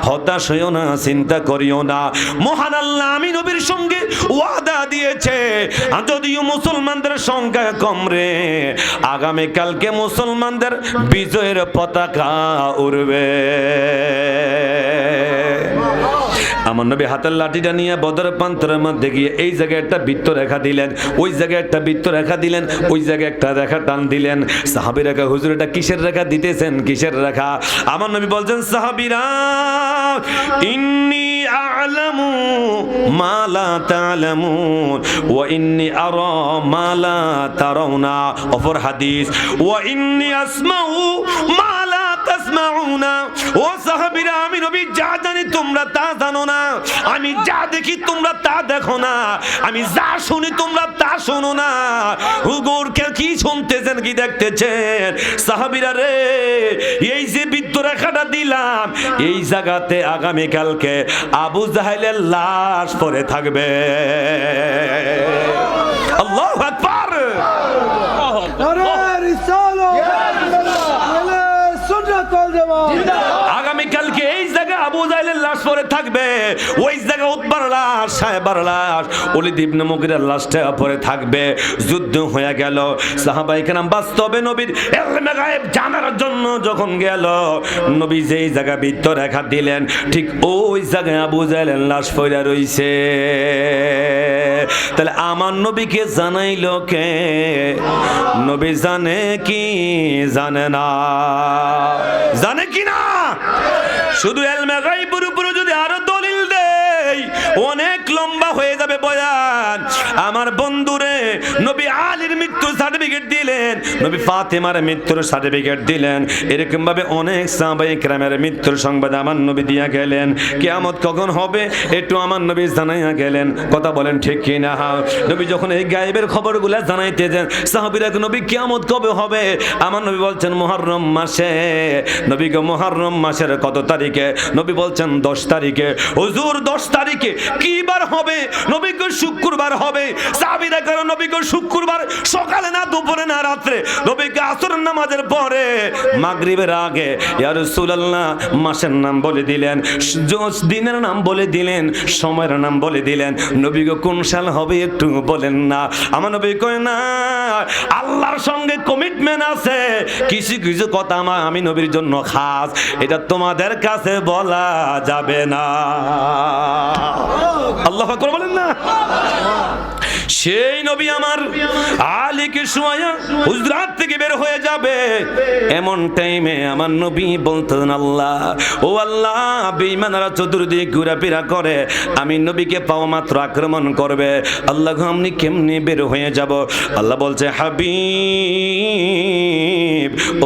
হতাশ হইও না, চিন্তা করিও না, মহান আল্লাহ আমি নবীর সঙ্গে ওয়াদা দিয়েছে, যদিও মুসলমানদের সংখ্যা কম রে, আগামী কালকে মুসলমানদের বিজয়ের পতাকা উড়বে। আমার নবী হাতের লাঠিটা নিয়ে বদরের প্রান্তরের মধ্যে গিয়ে এই জায়গায় একটা বৃত্ত রেখা দিলেন, ওই জায়গায় একটা বৃত্ত রেখা দিলেন, ওই জায়গায় একটা রেখা টান দিলেন। সাহাবীরা কয়, হুজুর এটা কিসের রেখা দিতেছেন, কিসের রেখা? আমার নবী বলছেন, সাহাবীরা, ইন্নী আ'লামু মা লা তা'লামুন ওয়া ইন্নী আরা মা লা তারাউনা। অপর হাদিস, ওয়া ইন্নী আসমাউ মা লা তাসমাউনা। ও সাহাবীরা, আমি নবী যা জানি তোমরা তা জানো না, আমি যা দেখি তোমরা তা দেখো না, আমি যা শুনি তোমরা তা শোনো না। হুজুর কি শুনতেছেন, কি দেখতেছেন? সাহাবীরা রে, এই যে বৃত্ত রেখাটা দিলাম, এই জায়গাতে আগামী কালকে আবু জাহেলের লাশ পড়ে থাকবে। আল্লাহু আকবার। আগামী কালকে এই জায়গায় আবু জাহেলের লাশ পড়ে থাকবে, ওই জায়গায় উতবার লাশ, সাহেবার লাশ, ওলীদ ইবনে মুগীরার লাশটা পড়ে থাকবে। যুদ্ধ হয়ে গেল, সাহাবায়ে কেরাম বাস্তবে নবীর ইলমে গায়েব জানার জন্য যখন গেল, নবী যেই জায়গা বৃত্ত রেখা দিলেন, ঠিক ওই জায়গায় আবু জাহেলের লাশ পড়ে রইছে। তাহলে আমার নবীকে জানাইলো কে? নবী জানে কি জানে না? জানে কি না? শুধু ইলমে গায়বের উপর যদি আরো দলিল দেই, অনেক লম্বা হয়ে যাবে বয়ান। আমার বন্ধুরে, নবী ফাতেমার মৃত্যুর সার্টিফিকেট দিলেন। এরকম ভাবে অনেক সাহাবায়ে কেরামের মৃত্যুর সংবাদ আমার নবী দিয়া গেলেন। কিয়ামত কখন হবে একটু আমার নবী জানাইয়া গেলেন। কথা বলেন ঠিক কি না? নবী যখন এই গায়েবের খবরগুলো জানাইতে দেন, সাহাবীরা নবী কিয়ামত কবে হবে? আমার নবী বলছেন মুহররম মাসে। নবী গো মুহররম মাসের কত তারিখে? নবী বলছেন 10 তারিখে। হুজুর 10 তারিখে কি বার হবে? নবী গো শুক্রবার হবে। সাহাবীরা কারণ নবী গো শুক্রবার সকালে না দুপুরে না রাত্রে, নবী কে আসর নামাজের পরে মাগরিবের আগে ইয়া রাসূলুল্লাহ মাসের নাম বলে দিলেন, দিনের নাম বলে দিলেন, সময়ের নাম বলে দিলেন। নবী গো কোন সাল হবে একটু বলেন না। আমার নবী কয় না, আল্লাহর সঙ্গে কমিটমেন্ট আছে, কিছু কিছু কথা আমি নবীর জন্য খাস, এটা তোমাদের কাছে বলা যাবে না। আল্লাহু আকবার বলেন না। সেই নবী আমার আলীকে শুয়ায়া হুজরাত থেকে বের হয়ে যাবে, এমন টাইমে আমার নবী বলতেন আল্লাহ, ও আল্লাহ, বেঈমানরা চতুর্দিকে ঘোরাফেরা করে, আমি নবীকে পাওয়া মাত্র আক্রমণ করবে। আল্লাহ আমি কেমনে বের হয়ে যাব? আল্লাহ বলছে হাবিব,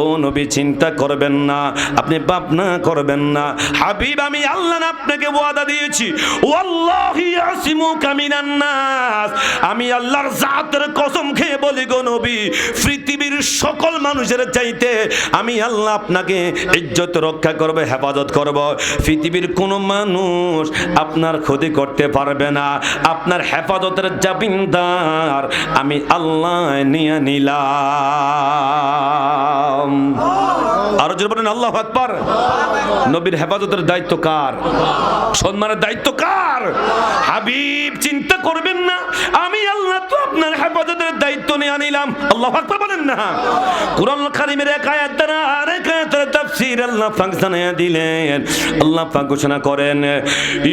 ও নবী চিন্তা করবেন না, আপনি ভাবনা করবেন না। হাবিব আমি আল্লাহ আপনাকে ওয়াদা দিয়েছি, ওয়াল্লাহি ইয়াসিমুকা মিনান নাস, আমি আল্লাহর জাতের কসম খেয়ে বলি গো নবী, পৃথিবীর সকল মানুষের চাইতে আমি আল্লাহ আপনাকে ইজ্জত রক্ষা করব, হেফাজত করব। পৃথিবীর কোনো মানুষ আপনার ক্ষতি করতে পারবে না। আপনার হেফাজতের জামিনদার আমি আল্লাহ নিয়ে নিলাম। আরো জোরে বলেন আল্লাহু আকবার। নবীর হেফাজতের দায়িত্ব কার? সম্মানের দায়িত্ব কার? হাবিব চিন্তা করবেন না, আমি আল্লাহ তো আপনার হেফাজতের দায়িত্ব নিয়ে নিলাম। আল্লাহু আকবার বলেন না। কুরআন কারীমের এক আয়াত দ্বারা আরেক আয়াতের তাফসীর আল্লাহ পাক জানিয়ে দিলেন। আল্লাহ পাক ঘোষণা করেন,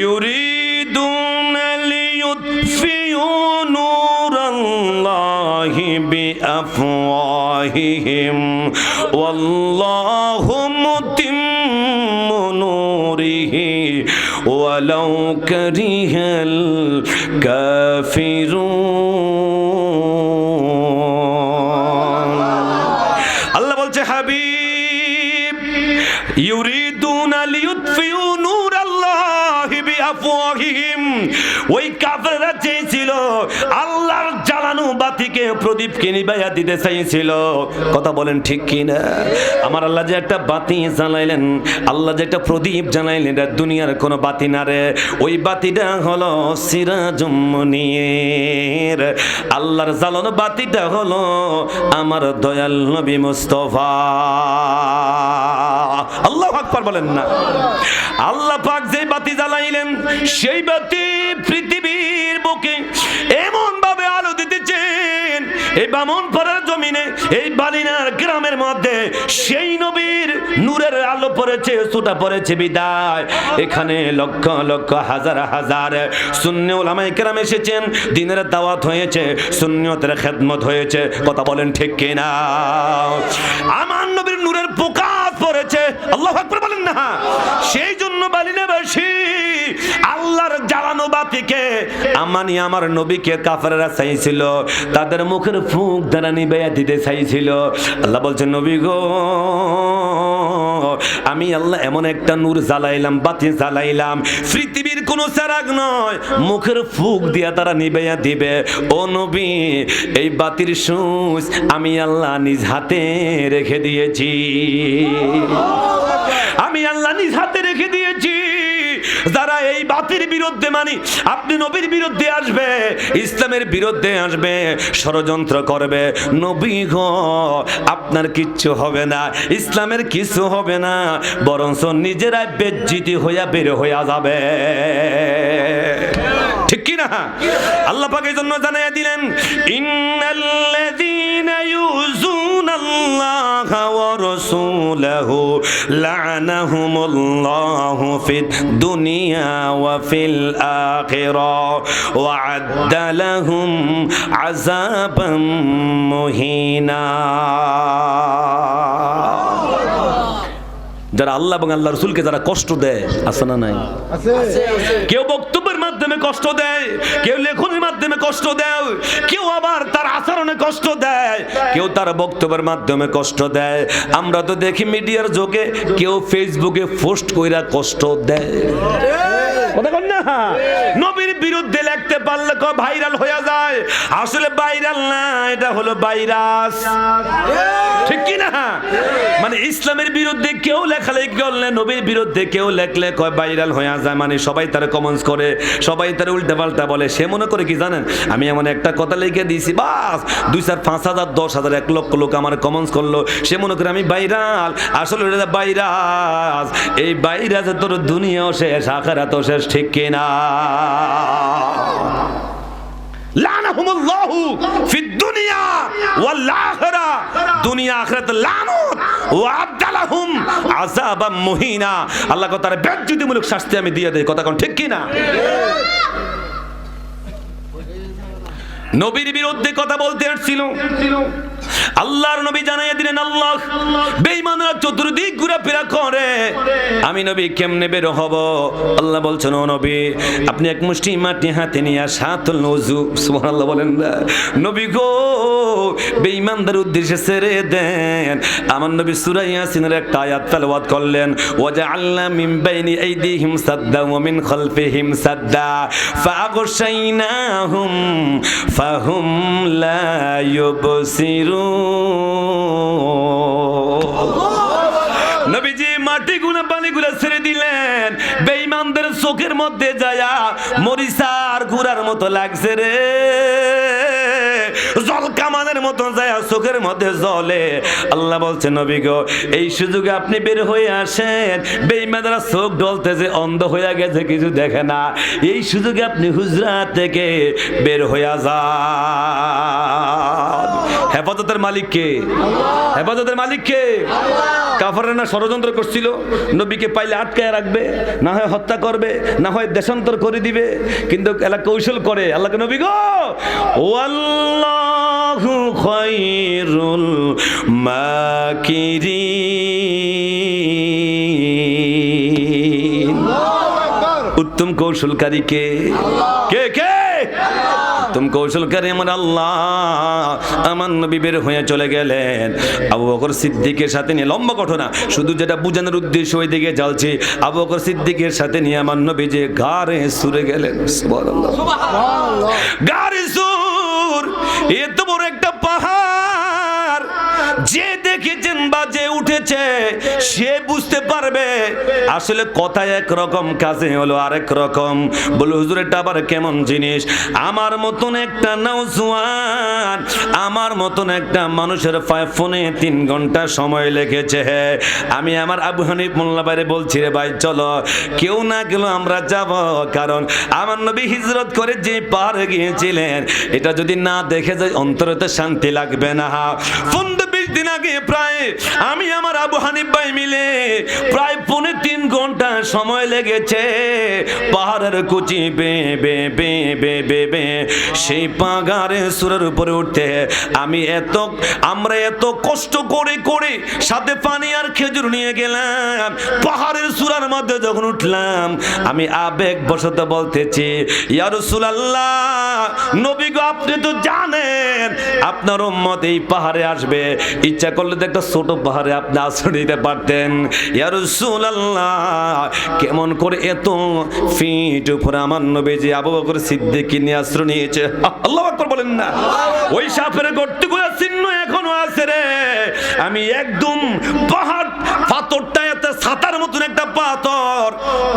ইউরিদুনা লিইউতফিউ নূরাল্লাহি বিআফওয়াহিহিম ওয়াল্লাহু মুতিম্মু নূরিহি ওয়ালাউ কারিহাল কাফিরুন। আল্লাহ বলছে হাবিব, ইউরিদুনা লিইউতফিউ নূরাল্লাহি বিআফওয়াহিহিম, ওই কাফেররা চেয়েছিল আল্লাহর জ্বালানো বাতিকে প্রদীপকে নিভাইয়া দিতে চাইছিল। কথা বলেন ঠিক কি না? আমার আল্লাহ যে একটা বাতি জ্বালাইলেন, আল্লাহ যে একটা প্রদীপ জ্বালাইলেন, এটা দুনিয়ার কোনো বাতি না রে। ওই বাতিটা হলো সিরাজুম মুনীর। আল্লাহর জ্বালানো বাতিটা হলো আমার দয়াল নবী মুস্তাফা। আল্লাহু আকবার বলেন না। আল্লাহ পাক যে বাতি জ্বালাইলেন, সেই বাতি পৃথিবীর বুকে এমন ভাবে আলো দিতেছেন, এই বামনপাড়ার জমিনে, এই বালিনার গ্রামের মধ্যে সেই নবীর নূরের আলো পড়েছে, সুটা পড়েছে বিদায় এখানে লক্ষ লক্ষ হাজার হাজার সুন্নি উলামায়ে কেরাম এসেছেন, দিনের দাওয়াত হয়েছে, সুন্নিয়তের খেদমত হয়েছে। কথা বলেন ঠিক কিনা? আমার নবীর নূরের প্রকাশ পড়েছে। আল্লাহু আকবার বলেন না। সেই জন্য বালিনাবাসী আল্লাহর জ্বালানো বাতিকে আমানি আমার নবীকে কাফেররা চাইছিল, তাদের মুখের ফুঁক দ্বারা নিভাইয়া দিতে চাইছিল। আল্লাহ বলছেন নবী গো, আমি আল্লাহ এমন একটা নূর জ্বালাইলাম, বাতি জ্বালাইলাম, পৃথিবীর কোনো চেরাগ নয়, মুখের ফুঁক দিয়া তারা নিভাইয়া দিবে। ও নবী, এই বাতির সুইচ আমি আল্লাহ নিজ হাতে রেখে দিয়েছি, আমি আল্লাহ নিজ হাতে রেখে দিয়েছি। যারা এই বাতির বিরুদ্ধে মানে আপনি নবীর বিরুদ্ধে আসবে, ইসলামের বিরুদ্ধে আসবে, ষড়যন্ত্র করবে, নবী গো আপনার কিচ্ছু হবে না, ইসলামের কিছু হবে না, বরঞ্চ নিজেরাই বেজ্জিতি হইয়া বের হইয়া যাবে। ঠিক কি না? আল্লাহ পাক এই জন্য জানাইয়া দিলেন, ইন্নাল্লাযীনা ইউযুনাল্লাহা ওয়া রাসূলাহু লা'নাহুমুল্লাহু ফিদ দুনিয়া ওয়া ফিল আখিরাহ ওয়া আ'দ্দা লাহুম আযাবাম মুহিনা। যারা আল্লাহ এবং আল্লাহ রাসূলকে যারা কষ্ট দেয়, আছে না নাই? কেউ বক্তব্যের মাধ্যমে মাধ্যমে কষ্ট দেয়, কেউ লেখনের মাধ্যমে কষ্ট দেয়, কেউ আবার তার আচরণে কষ্ট দেয়, কেউ তার বক্তব্যের মাধ্যমে কষ্ট দেয়। আমরা তো দেখি মিডিয়ার যুগে কেউ ফেসবুকে পোস্ট কইরা কষ্ট দেয়। কথা কন না, নবীর বিরুদ্ধে লিখতে পারলে ভাইরাল হয়ে যায়। আসলে ভাইরাল না, এটা হলো ভাইরাস, ঠিক কি না? মানে ইসলামের বিরুদ্ধে কেউ লেখালেখি করলে, নবীর বিরুদ্ধে কেউ লেখলে কয় ভাইরাল হয়ে যায়, মানে সবাই তার কমেন্টস করে, সবাই তার উল্টা পাল্টা বলে। সে মনে করে কি জানেন, আমি এমন একটা কথা লিখে দিয়েছি, বাস 2,000 5,000 10,000 1 লক্ষ লোক আমার কমেন্টস করলো, সে মনে করে আমি ভাইরাল। আসলে এটা ভাইরাস। এই ভাইরাসে তোর দুনিয়াও শেষ, আখিরাতও শেষ, ঠিক কিনা? লানাহুমুল্লাহু ফিদ দুনিয়া ওয়াল আখিরা, দুনিয়া আখিরাত লানত ওয়া আদালাহুম আযাবাম মুহিনা। আল্লাহ কো তার বেজ্জতিমূলক শাস্তি আমি দিয়ে দেই। কথা কোন ঠিক কি না? নবীর বিরুদ্ধে কথা বলতে আসছিল, আল্লাহর নবী জানাইয়া দিলেন, আল্লাহ বেঈমানরা চতুর্দিক ঘোরাফেরা করে, আমি নবী কেমনে বের হব? আল্লাহ বলছেন, ও নবী আপনি এক মুষ্টি মাটি হাতে নিয়ে সাতুল ওযু, সুবহানাল্লাহ বলেন না, নবী গো বেঈমানদের উদ্দেশ্যে ছেড়ে দেন। আমার নবী সূরা ইয়াসিনের একটা আয়াত তেলাওয়াত করলেন, ওয়াজআলনা মিন বাইনি আইদিহিম সাদ্দা ওয়া মিন খালফিহিম সাদ্দা ফাআগশাইনাহুম ফাহুম লা ইউবসিরুন। নবীজি মাটিগুলো পানিগুলো ছেড়ে দিলেন, বেঈমানদের চোখের মধ্যে যায়া মরিচার গুড়ার মতো লাগছে রে, জল কামানের মতো যায় চোখের মধ্যে জ্বলে। আল্লাহ বলছে, নবী গো এই সুযোগে আপনি বের হয়ে আসেন, বেঈমানরা চোখ ঢলতেছে, অন্ধ হয়ে গেছে, কিছু দেখে না, এই সুযোগে আপনি হুজরা থেকে বের হয়ে যান। হেফাজতের মালিক কে? হেফাজতের মালিক কে? কাফেররা না ষড়যন্ত্র করছিল, নবীকে পাইলে আটকায় রাখবে, না হয় হত্যা করবে, না হয় দেশান্তর করে দিবে, কিন্তু এলা কৌশল করে। আল্লাহকে নবী গো ওয়াল্লাহু খায়রুল মাকিরিন। উত্তম কৌশলকারী কে? কে কে? উত্তম কৌশলকারী আমার আল্লাহ। আমার নবী বের হয়ে চলে গেলেন, আবু বকর সিদ্দিকের সাথে নিয়ে, লম্বা ঘটনা, শুধু যেটা বুঝানোর উদ্দেশ্য ওই দিকে জ্বালছে, আবু বকর সিদ্দিকের সাথে নিয়ে আমার নবী যে গারে সুরে গেলেন। সুবহানাল্লাহ, গারে সুর এত বড় একটা পাহাড়, যে দেখেছেন বা যে উঠেছে সে বুঝতে পারবে আসলে কথা একরকম, কাজে হলো আরেক রকম। বলে হুজুর এটা আবার কেমন জিনিস? আমার মতন একটা নওজোয়ান, আমার মতন একটা মানুষের ফোনে 3 ঘন্টা সময় লেগেছে। আমি আমার আবু হানিফ মোল্লা ভাইরে বলছি, রে ভাই চলো, কেউ না গেল আমরা যাব, কারণ আমার নবী হিজরত করে যে পাহাড়ে গিয়েছিলেন, এটা যদি না দেখে যায় অন্তরেতে শান্তি লাগবে না। 15-20 দিন আগে প্রায় আমি আমার আবু হানিফ ভাই মিলে প্রায় 3.5 ঘন্টা সময় লেগেছে পাহাড়ের কুচি বে বে বে বে বে বে সেই পাহাড়ে সুরের উপরে উঠতে। আমরা এত কষ্ট করে করে সাথে পানি আর খেজুর নিয়ে গেলাম, পাহাড়ের সুরার মধ্যে যখন উঠলাম আমি আবেগ বশত বলতেছি, ইয়া রাসূলুল্লাহ, নবী গো আপনি তো জানেন আপনার উম্মত এই পাহাড়ে আসবে, ইচ্ছা করলে তো একটা ছোট পাহাড়ে আপনি আশ্রয় নিতে পারতেন। ইয়া রাসূলুল্লাহ, কেমন করে এত ফিট উপরে আমার নবীজি আবু বকর সিদ্দিক নিয়ে আশ্রয় নিয়েছে। আল্লাহু আকবার বলেন না। ওই সাপের গর্তগুলো চিহ্ন এখনো আছে রে। আমি একদম পাহাড়, পাথরটা এত ছাতার মতন একটা পাথর,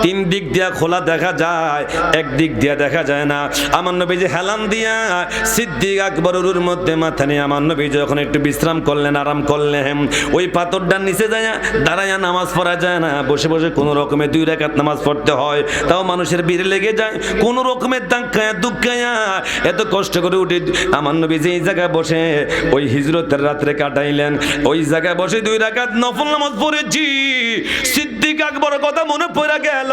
3 দিক দিয়া খোলা দেখা যায়, একদিক দিয়া দেখা যায় না। আমার নবীজি হেলান দিয়া সিদ্দিক আকবরের মধ্যে মাথা নিয়ে আমার নবী যখন একটু বিশ্রাম করলেন, আরাম করলেন, ওই পাথরটার নিচে যায় দাঁড়ায়া নামাজ পড়া যায় না, বসে বসে কোনো রকমের 2 রাকাত নামাজ পড়তে হয়, তাও মানুষের ভিড় লেগে যায়, কোনো রকমের দাঁড়ায়া দুঃখায়া এত কষ্ট করে উঠে আমার নবী যেই জায়গায় বসে ওই হিজরতের রাত্রে কাটাইলেন, ওই জায়গায় বসে 2 রাকাত নফল নামাজ পড়েছি। সিদ্দিক আকবরের কথা মনে পড়ে গেল।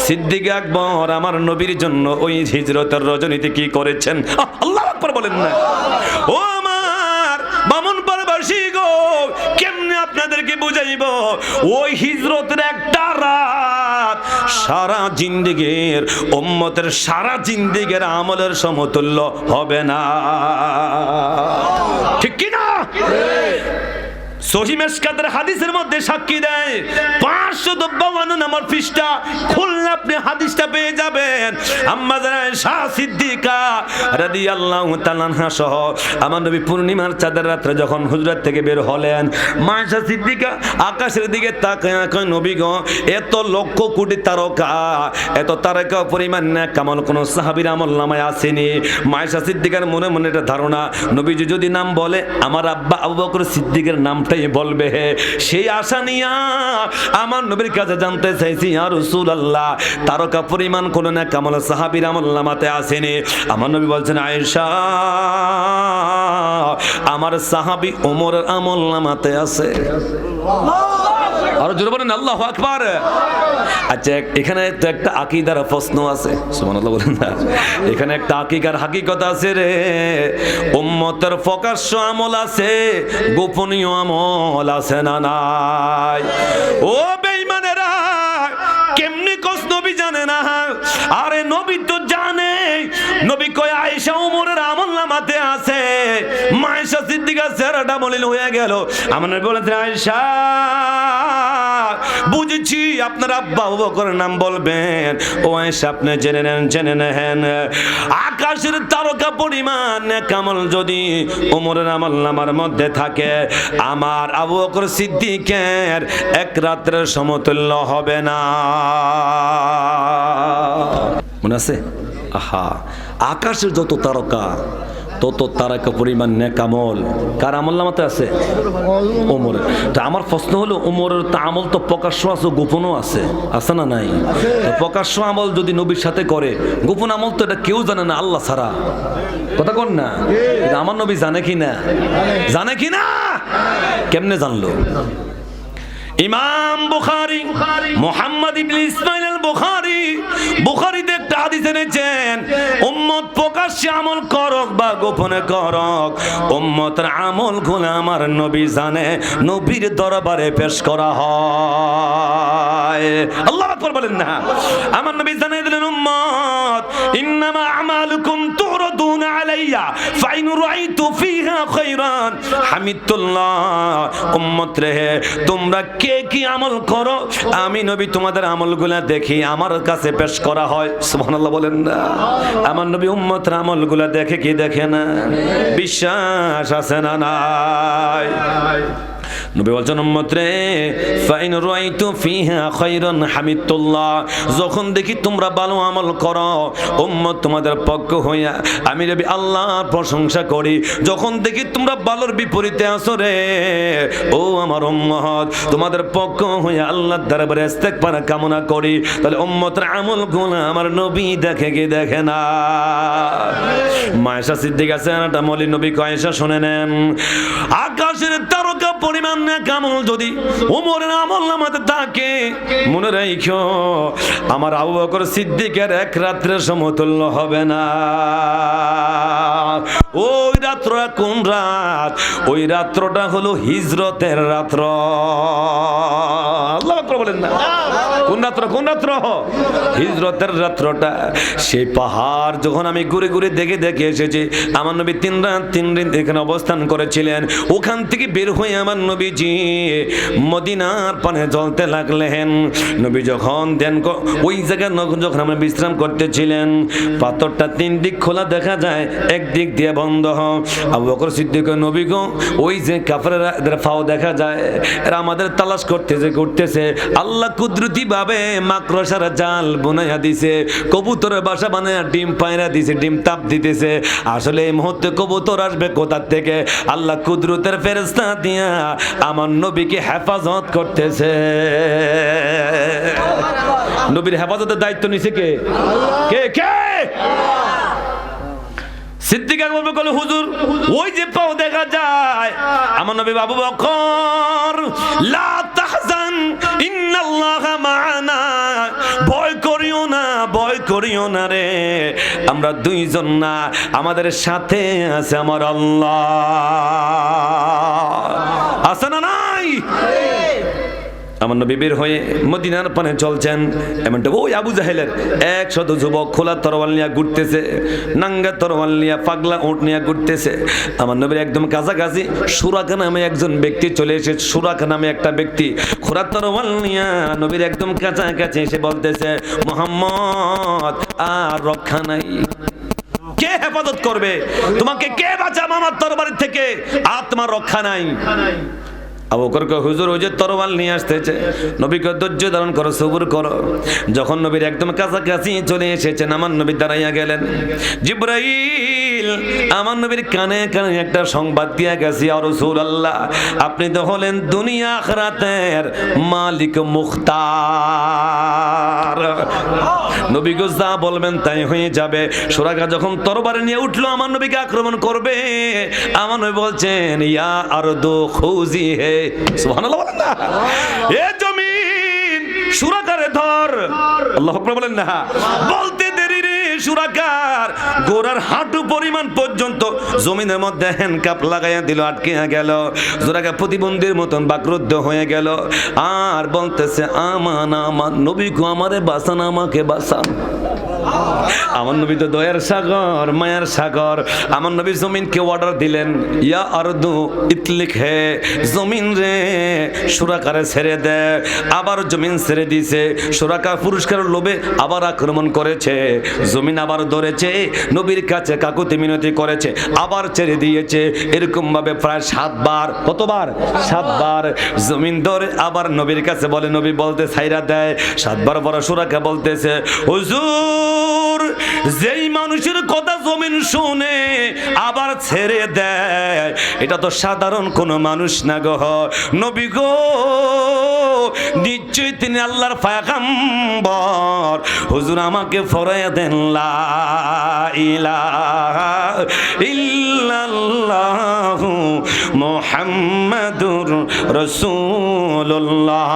সিদ্দিক আকবর আমার নবীর জন্য ওই হিজরতের রজনীতে কি করেছেন। আল্লাহু আকবার বলেন না। ও আমার বামন পারবাসী গো, কেমনে আপনাদেরকে বুঝাইব? ওই হিজরতের একটা রাত রাত সারা জিন্দেগীর উম্মতের সারা জিন্দেগীর আমলের সমতুল্য হবে না। ঠিক কি না? সহিহ মিশকাতের হাদিসের মধ্যে সাক্ষী দেয় 552 নম্বর পৃষ্ঠা খুললে আপনি হাদিসটা পেয়ে যাবেন। আম্মা জান আয়েশা সিদ্দিকা রাদিয়াল্লাহু তাআলা আনহা সহ আমার নবী পূর্ণিমার চাঁদের রাতে যখন হুজরাত থেকে বের হলেন, মা আয়েশা সিদ্দিকা আকাশের দিকে তাকায় কয়, নবী গো, এত লক্ষ কোটি তারকা, এত তারকা পরিমাণ নেক আমল কোন সাহাবীর আমলনামায় আসেনি। মা আয়েশা সিদ্দিকার মনে মনে একটা ধারণা, নবীজি যদি নাম বলে আমার আব্বা আবু বকর সিদ্দিকের নামটাই বলবে। সেই আশা নিয়া আমার নবীর কাছে জানতে চাইছি, ইয়া রাসূলুল্লাহ, তারকা পরিমাণ কোন নেক আমল সাহাবীর আমলনামাতে আসেনি। আমার নবী বলছেন, আয়েশা, আমার সাহাবী ওমরের আমলনামাতে আছে। আর জোরে বলেন আল্লাহু আকবার। আচ্ছা, এখানে তো একটা আকীদার প্রশ্ন আছে, সুবহানাল্লাহ বলেন না? এখানে একটা আকীদার হাকিকত আছে রে। উম্মতের প্রকাশ্য আমল আছে, গোপনীয় আমল আছে না নাই? ও বেঈমানেরা, কেমনে কস নবী জানে না? আরে নবী তো জানে। নবী কয় আয়েশা ওমরের আমলনামাতে আছে। মা আয়েশা সিদ্দিকা চেহারাটা মলিন হয়ে গেল। আমার নবী বলেন, আয়েশা, বুঝেছি আপনার আব্বা আবু বকরের নাম বলবেন। ও আয়েশা, আপনি জেনে নেন আকাশের তারকা পরিমাণ নেক আমল যদি ওমরের আমলনামার মধ্যে থাকে, আমার আবু বকর সিদ্দিকের এক রাতের সমতুল্য হবে না। মনে আছে? আহা, আকাশের যত তারকা তত তারকা পরিমাণ নেক আমল কার আমলনামাতে আছে? ওমরের। তো আমার প্রশ্ন হলো, ওমরের তো আমল তো প্রকাশ্য আছে, গোপনও আছে, আছে না নাই? প্রকাশ্য আমল যদি নবীর সাথে করে, গোপন আমল তো এটা কেউ জানে না আল্লাহ ছাড়া। কথা কন না? আমার নবী জানে কি না? জানে কি না? কেমনে জানলো? ইমাম বুখারী, মুহাম্মদ ইবনে ইসমাইল আল বুখারী, বুখারীতে একটা হাদিস এনেছেন, উম্মত প্রকাশ্যে আমল করক বা গোপনে করক, উম্মতের আমলগুলো আমার নবী জানে, নবীর দরবারে পেশ করা হয়। আল্লাহু আকবার বলেন না? আমার নবী জানিয়ে দিলেন, উম্মত, ইন্নামা আমালুকুম তুরদুনা আলাইয়া ফাইন রাআইতু ফিহা খায়রান হামিদুল্লাহ। উম্মত রে, তোমরা কে কি আমল করো, আমি নবী তোমাদের আমলগুলা দেখি, আমার কাছে পেশ করা হয়। সুবহানাল্লাহ বলেন না? আমার নবী উম্মতের আমলগুলা দেখে কি দেখে না? বিশ্বাস আছে না নাই? নবী বলছেন, উম্মত রে, ফাইন রাআইতু ফিহা খায়রান হামিদুল্লাহ, যখন দেখি তোমরা ভালো আমল করো, উম্মত তোমাদের পক্ষ হইয়া আমি নবী আল্লাহর প্রশংসা করি। যখন দেখি তোমরা ভালোর বিপরীতে আসো রে, ও আমার উম্মত, তোমাদের পক্ষ হইয়া আল্লাহর দরবারে ইস্তেগফার কামনা করি। তাহলে উম্মতের আমলগুলো আমার নবী দেখে কি দেখে না? মা আয়েশা সিদ্দিকা চেহারাটা মলিন। নবী কয়, আয়েশা শুনে নেন, আকাশের তারকা পরিমাণ নেক আমল যদি ওমরের আমলনামাতে থাকে, মনে রাখো আমার আবু বকর সিদ্দিকের এক রাত্রের সমতুল্য হবে না। ওই রাত্রটা কোন রাত? ওই রাত্রটা হলো হিজরতের রাত্র। আল্লাহু আকবার বলেন না? কোন রাত্র? কোন রাত্র? হিজরতের রাত্রটা। সেই পাহাড় যখন আমি ঘুরে ঘুরে দেখে দেখে এসেছি, আমার নবী 3 রাত 3 দিন এখানে অবস্থান করেছিলেন। ওখান থেকে বের হয়ে আমার নবীজি মদিনার পানে চলতে লাগলেন। নবী যখন দেন ওই জায়গায় যখন আমরা বিশ্রাম করতেছিলেন, পাথরটা 3 দিক খোলা দেখা যায়, একদিক দিয়ে বন্ধ। আবু বকর সিদ্দিক, নবী গো, ওই যে কাফেরদের পাও দেখা যায়, এরা আমাদের তালাশ করতেছে ঘুরতেছে। আল্লাহ কুদরতি ভাবে মাকড়সার জাল বুনাইয়া দিছে, কবুতরের বাসা বানাইয়া ডিম পায়রা দিছে, ডিম তাপ দিতেছে। আসলে এই মুহূর্তে কবুতর আসবে কোথা থেকে? আল্লাহ কুদরতের ফেরেশতা দিয়া আমার নবীকে হেফাজত করতেছে। নবীর হেফাজতের দায়িত্ব নিছে কে? কে কে? সিদ্দিকা বলবে, বলে হুজুর, ওই যে পাও দেখা যায়, আমার নবী আবু বকর, লা তাহজান ইন্নাল্লাহা মা'ানা, ভয় করিও না, ভয় করিও না রে, আমরা দুইজন না, আমাদের সাথে আছে আমার আল্লাহ। আছে না নাই? আমার নবী বের হয়ে মদিনার পানে চলছেন, এমনটা ওই আবু জাহেলের 100 যুবক খোলা তরোয়াল নিয়ে ঘুরতেছে, নাঙ্গা তরোয়াল নিয়ে, পাগলা উট নিয়ে ঘুরতেছে। আমার নবীর একদম কাছাকাছি সুরাকা নামে একজন ব্যক্তি চলে এসেছে। সুরাকা নামে একটা ব্যক্তি খোলা তরোয়াল নিয়ে নবীর একদম কাছাকাছি এসে বলতেছে, মুহাম্মদ আর রক্ষা নাই, কে হেফাজত করবে তোমাকে, কে বাঁচাবে আমার তরবারি থেকে, আত্মার রক্ষা নাই। আবু বকর কয়, হুজুর ওই যে তরবাল নিয়ে আসতেছে। নবীকে ধৈর্য ধারণ করো, সবুর করো। যখন নবীর একদম কাছাকাছি চলে এসেছেন, আমার নবী দাঁড়াইয়া গেলেন। জিবরাইল আমার নবীর কানে কানে একটা সংবাদ দিয়া গেছে, ইয়া রাসূলুল্লাহ, আপনি তো হলেন দুনিয়া আখিরাতের মালিক মুখতার। নবী গো যা বলবেন তাই হয়ে যাবে। সুরাকা যখন তরবারি নিয়ে উঠলো আমার নবীকে আক্রমণ করবে, আমার নবী বলছেন, ইয়া আরদু খুজি হে, সুবহানাল্লাহ বলেন না, এ জমিন সুরাকারে ধর, আল্লাহু আকবার বলেন না। বলতে দেরি রে, সুরাকার গোরার হাঁটু পরিমাণ পর্যন্ত জমিনের মধ্যে হ্যান্ডকাপ লাগাইয়া দিল, আটকে গেল। সুরাকা প্রতিবন্ধীর মতন বাকরুদ্ধ হয়ে গেল আর বলতেছে, আমান আমান, নবী গো আমারে বাঁচান, আমাকে বাঁচান। আমার নবী তো দয়ার সাগর, মায়ার সাগর। আমার নবী জমিনকে অর্ডার দিলেন, ইয়া আরদু ইতলিক হে, জমিন রে সুরাকারে ছেড়ে দে। আবার জমিন ছেড়ে দিয়েছে। সুরাকা পুরস্কারের লোভে আবার আক্রমণ করেছে, জমিন আবার ধরেছে, নবীর কাছে কাকুতি মিনতি করেছে, আবার ছেড়ে দিয়েছে। এরকম ভাবে প্রায় 7 বার, কতবার? 7 বার জমিন ধরে আবার নবীর কাছে বলে, নবী বলতে ছাইরা দেয়। 7 বার বড় সুরাকা বলতেছে, হুজুর যেই মানুষের কথা জমিন শুনে আবার ছেড়ে দেয়, এটা তো সাধারণ কোনো মানুষ না গো নবী গো, নিশ্চয়ই তিনি আল্লাহর পয়গম্বর। হুজুর আমাকে ফরাইয়া দেন, লা ইলাহা ইল্লাল্লাহু মুহাম্মাদুর রাসূলুল্লাহ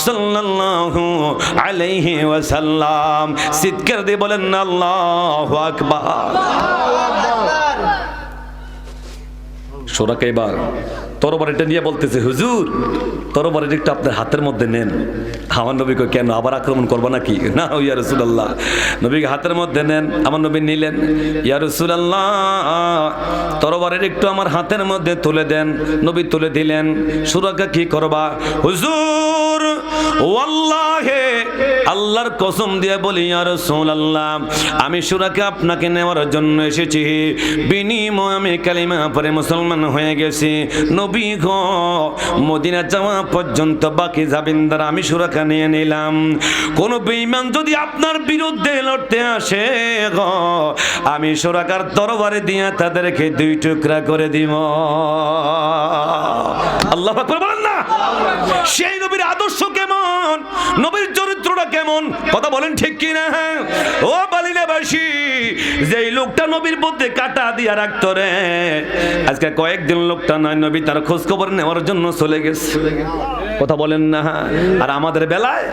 সাল্লাল্লাহু আলাইহি ওয়াসাল্লাম। চিৎকার দিয়ে বলেন না আল্লাহু আকবার। সুরাকা এবার তরবারিটা নিয়ে বলতেছে, হুজুর তরবারিটা একটু আপনার হাতের মধ্যে নেন। আমার নবী কয়, কেন আবার আক্রমণ করবো নাকি? না ইয়া রাসূলুল্লাহ, নবীকে হাতের মধ্যে নেন। আমার নবী নিলেন। ইয়া রাসূলুল্লাহ তরবারিটা একটু আমার হাতের মধ্যে তুলে দেন। নবী তুলে দিলেন। সুরাকা কি করবা? হুজুর ওয়াল্লাহি আল্লাহর কসম দিয়ে বলি, ইয়া রাসূলুল্লাহ আমি সুরাকা আপনাকে নেওয়ার জন্য এসেছি, বিনিময়ে আমি কালিমা পড়ে মুসলমান হয়ে গেছি। নবী গো মদিনা যাওয়া পর্যন্ত বাকি জাবিনদার আমি সুরাকা নিয়ে নিলাম। কোন বেঈমান যদি আপনার বিরুদ্ধে লড়তে আসে গো, আমি সুরাকার তরবারি দিয়ে তাদেরকে 2 টুকরা করে দিব। আল্লাহু আকবার বলেন না। সেই নবীর আদর্শ কেমন, নবীর চরিত্রটা কেমন, কথা বলেন ঠিক কি না? ও বালিনাবাসী, যেই লোকটা নবীর মধ্যে কাটা দিয়া রাখতো রে, আজকে কয়েকদিন লোকটা নয়, নবী তার খোঁজ খবর নেওয়ার জন্য চলে গেছে, কথা বলেন না। আর আমাদের বেলায়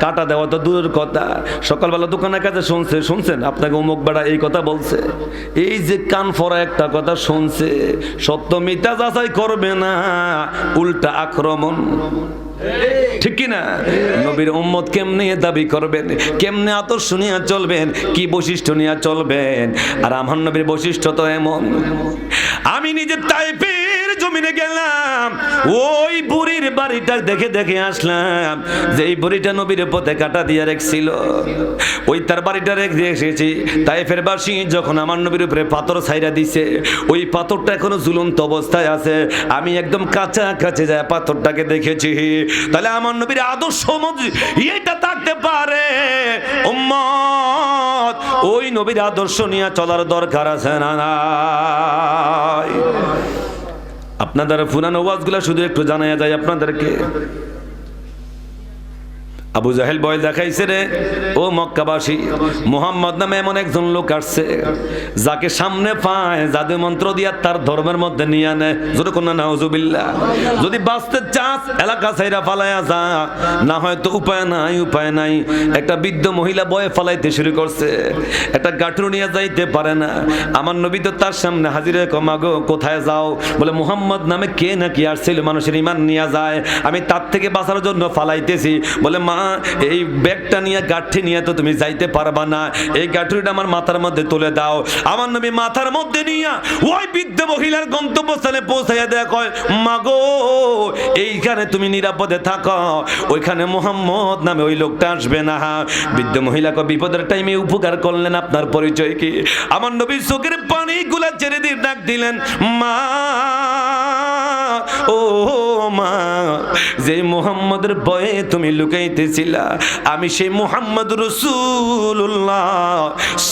কাটা দেওয়া তো দূরের কথা, সকালবেলা দোকানের কাছে শুনছেন আপনাকে অমুক বেড়া এই কথা বলছে, এই যে কান ফরা একটা কথা শুনছে, সত্য মিথ্যা যাচাই করবে না, উল্টা আক্রমণ, ঠিক কি না? নবীর উম্মত কেমনে দাবি করবেন, কেমনে আদর্শ নিয়ে চলবেন, কি বৈশিষ্ট্য নিয়ে চলবেন? আর আমার নবীর বৈশিষ্ট্য তো এমন। আমি নিজে তাইফের জমিনে গেলাম, ওই বুড়ির বাড়িটা দেখে দেখে আসলাম, যে এই বুড়িটা নবীর পথে কাটা দিয়ে রেখেছিল, ওই তার বাড়িটা রেখে এসেছি। তাইফের বাসী যখন আমার নবীর উপরে পাথর ছাইরা দিছে, ওই পাথরটা এখনো ঝুলন্ত অবস্থায় আছে। আমি একদম কাছাকাছি যায় পাথরটাকে দেখেছি। তাহলে আমার নবীর আদর্শ এটা থাকতে পারে, উম্মত ওই নবীর আদর্শ নিয়ে চলার দরকার আছে না নাই? আপনাদের পুরানো ওয়াজগুলা শুধু একটু জানায়া যায় আপনাদেরকে। আবু জাহেল ভয় দেখাইছে রে, ও মক্কাবাসী, মুহাম্মদ নামে এমন একজন লোক আসছে যাকে সামনে পায় জাদু মন্ত্র দিয়া তার ধর্মের মধ্যে নিয়ে নেয়। যদি কোন নাউজুবিল্লাহ, যদি বাঁচতে চাস এলাকা ছাইরা ফালাইয়া যা, না হয়তো উপায় নাই। একটা বৃদ্ধ মহিলা বয়ে ফালাইতে শুরু করছে, একটা গাঠুর নিয়ে যাইতে পারে না। আমার নবী তো তার সামনে হাজির হয়ে কমাগো কোথায় যাও? বলে মুহাম্মদ নামে কে নাকি আসছিল মানুষের ইমান নিয়ে যায়, আমি তার থেকে বাঁচার জন্য ফালাইতেছি। বলে মা, এই ব্যাগটা নিয়ে গাঠি নিয়ে তো তুমি যাইতে পারবা না, এই গাঠুরিটা আমার মাথার মধ্যে তুলে দাও। আমার নবী মাথার মধ্যে নিয়ে ওই বৃদ্ধ মহিলার গন্তব্যস্থানে পৌঁছাইয়া দেয়া কয়, মাগো এইখানে তুমি নিরাপদে থাকো, ওইখানে মুহাম্মদ নামে ওই লোকটা আসবে না। বৃদ্ধ মহিলা কয়, বিপদের টাইমে উপকার করলেন, আপনার পরিচয় কি? আমার নবী চোখের পানি গুলা ছেড়ে দিয়ে ডাক দিলেন, মা, ও মা, যে মুহাম্মদের ভয়ে তুমি লুকাইতেছিলা, আমি সেই মুহাম্মদ রাসূলুল্লাহ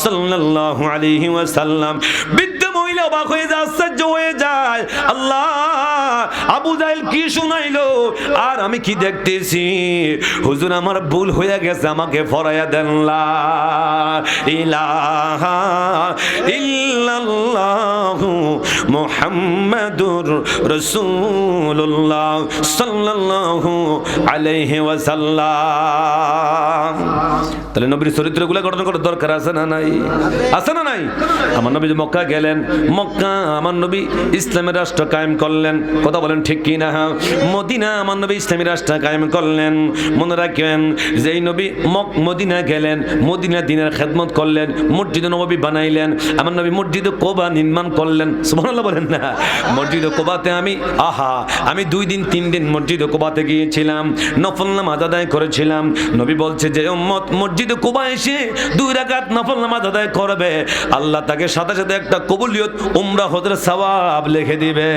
সাল্লাল্লাহু আলাইহি ওয়াসাল্লাম। বৃদ্ধ মহিলা অবাক হয়ে যায়, আশ্চর্য হয়ে যায়, আল্লাহ, আবু জাহেল কি শুনাইলো আর আমি কি দেখতেছি? হুজুর আমার ভুল হয়ে গেছে, আমাকে ফরাইয়া দেন। লা ইলাহা ইল্লাল্লাহু মুহাম্মাদুর রাসূলুল্লাহ সাল্লাল্লাহু আলাইহি ওয়াসাল্লাম। তাহলে নবীর চরিত্রগুলো গঠন করার দরকার আছে না নাই? আছে না নাই? আমার নবী মক্কা গেলেন, মক্কা আমার নবী ইসলামের রাষ্ট্র কায়েম করলেন। কথা বলেন ঠিক কি না? মদিনা আমার নবী ইসলামী রাষ্ট্র কায়েম করলেন। মনে রাখবেন, যেই নবী মদিনা গেলেন, মদিনা দিনের খেদমত করলেন, মসজিদে নববী বানাইলেন, আমার নবী মসজিদে কোবা নির্মাণ করলেন। সুবহানাল্লাহ বলেন না? মসজিদে কোবাতে আমি 2 দিন 3 দিন মসজিদে কোবাতে গিয়েছিলাম, নফল নামাজ আদায় করেছিলাম। নবী বলছে যে উম্মত মসজিদে কোবা এসে 2 রাকাত নফল নামাজ আদায় করবে, আল্লাহ তাকে সাথে সাথে একটা কবুলিয়ত উমরা হজের সওয়াব লিখে দিবে।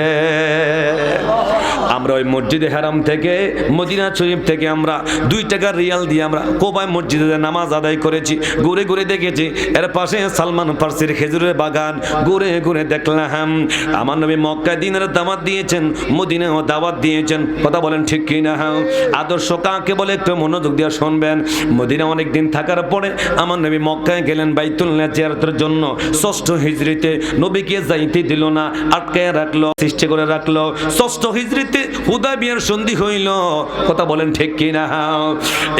আমরা ওই মসজিদে হারাম থেকে, মদিনা শরীফ থেকে আমরা 2 টাকা রিয়াল দিয়ে আমরা কোবায় মসজিদে নামাজ আদায় করেছি। ঘুরে ঘুরে দেখেছি, এর পাশে সালমান ফার্সির খেজুরের বাগান, ঘুরে ঘুরে দেখলাম। আমার নবী মক্কায় দিনের দাওয়াত দিয়েছেন, মদিনায়ও দাওয়াত দিয়েছেন। কথা বলেন ঠিক কি না? আদর্শ কাকে বলে একটু মনোযোগ দিয়ে শুনবেন। মদিনা অনেক দিন থাকার পরে আমার নবী মক্কায় গেলেন বাইতুল্লাহ জিয়ারতের জন্য। 6ষ্ঠ হিজরিতে নবীকে যাইতে দিল না, আটকায় রাখলো, সৃষ্টি করে রাখলো। 6ষ্ঠ হিজরিতে হুদায়বিয়ার সন্ধি হইল। কথা বলেন ঠিক কি না?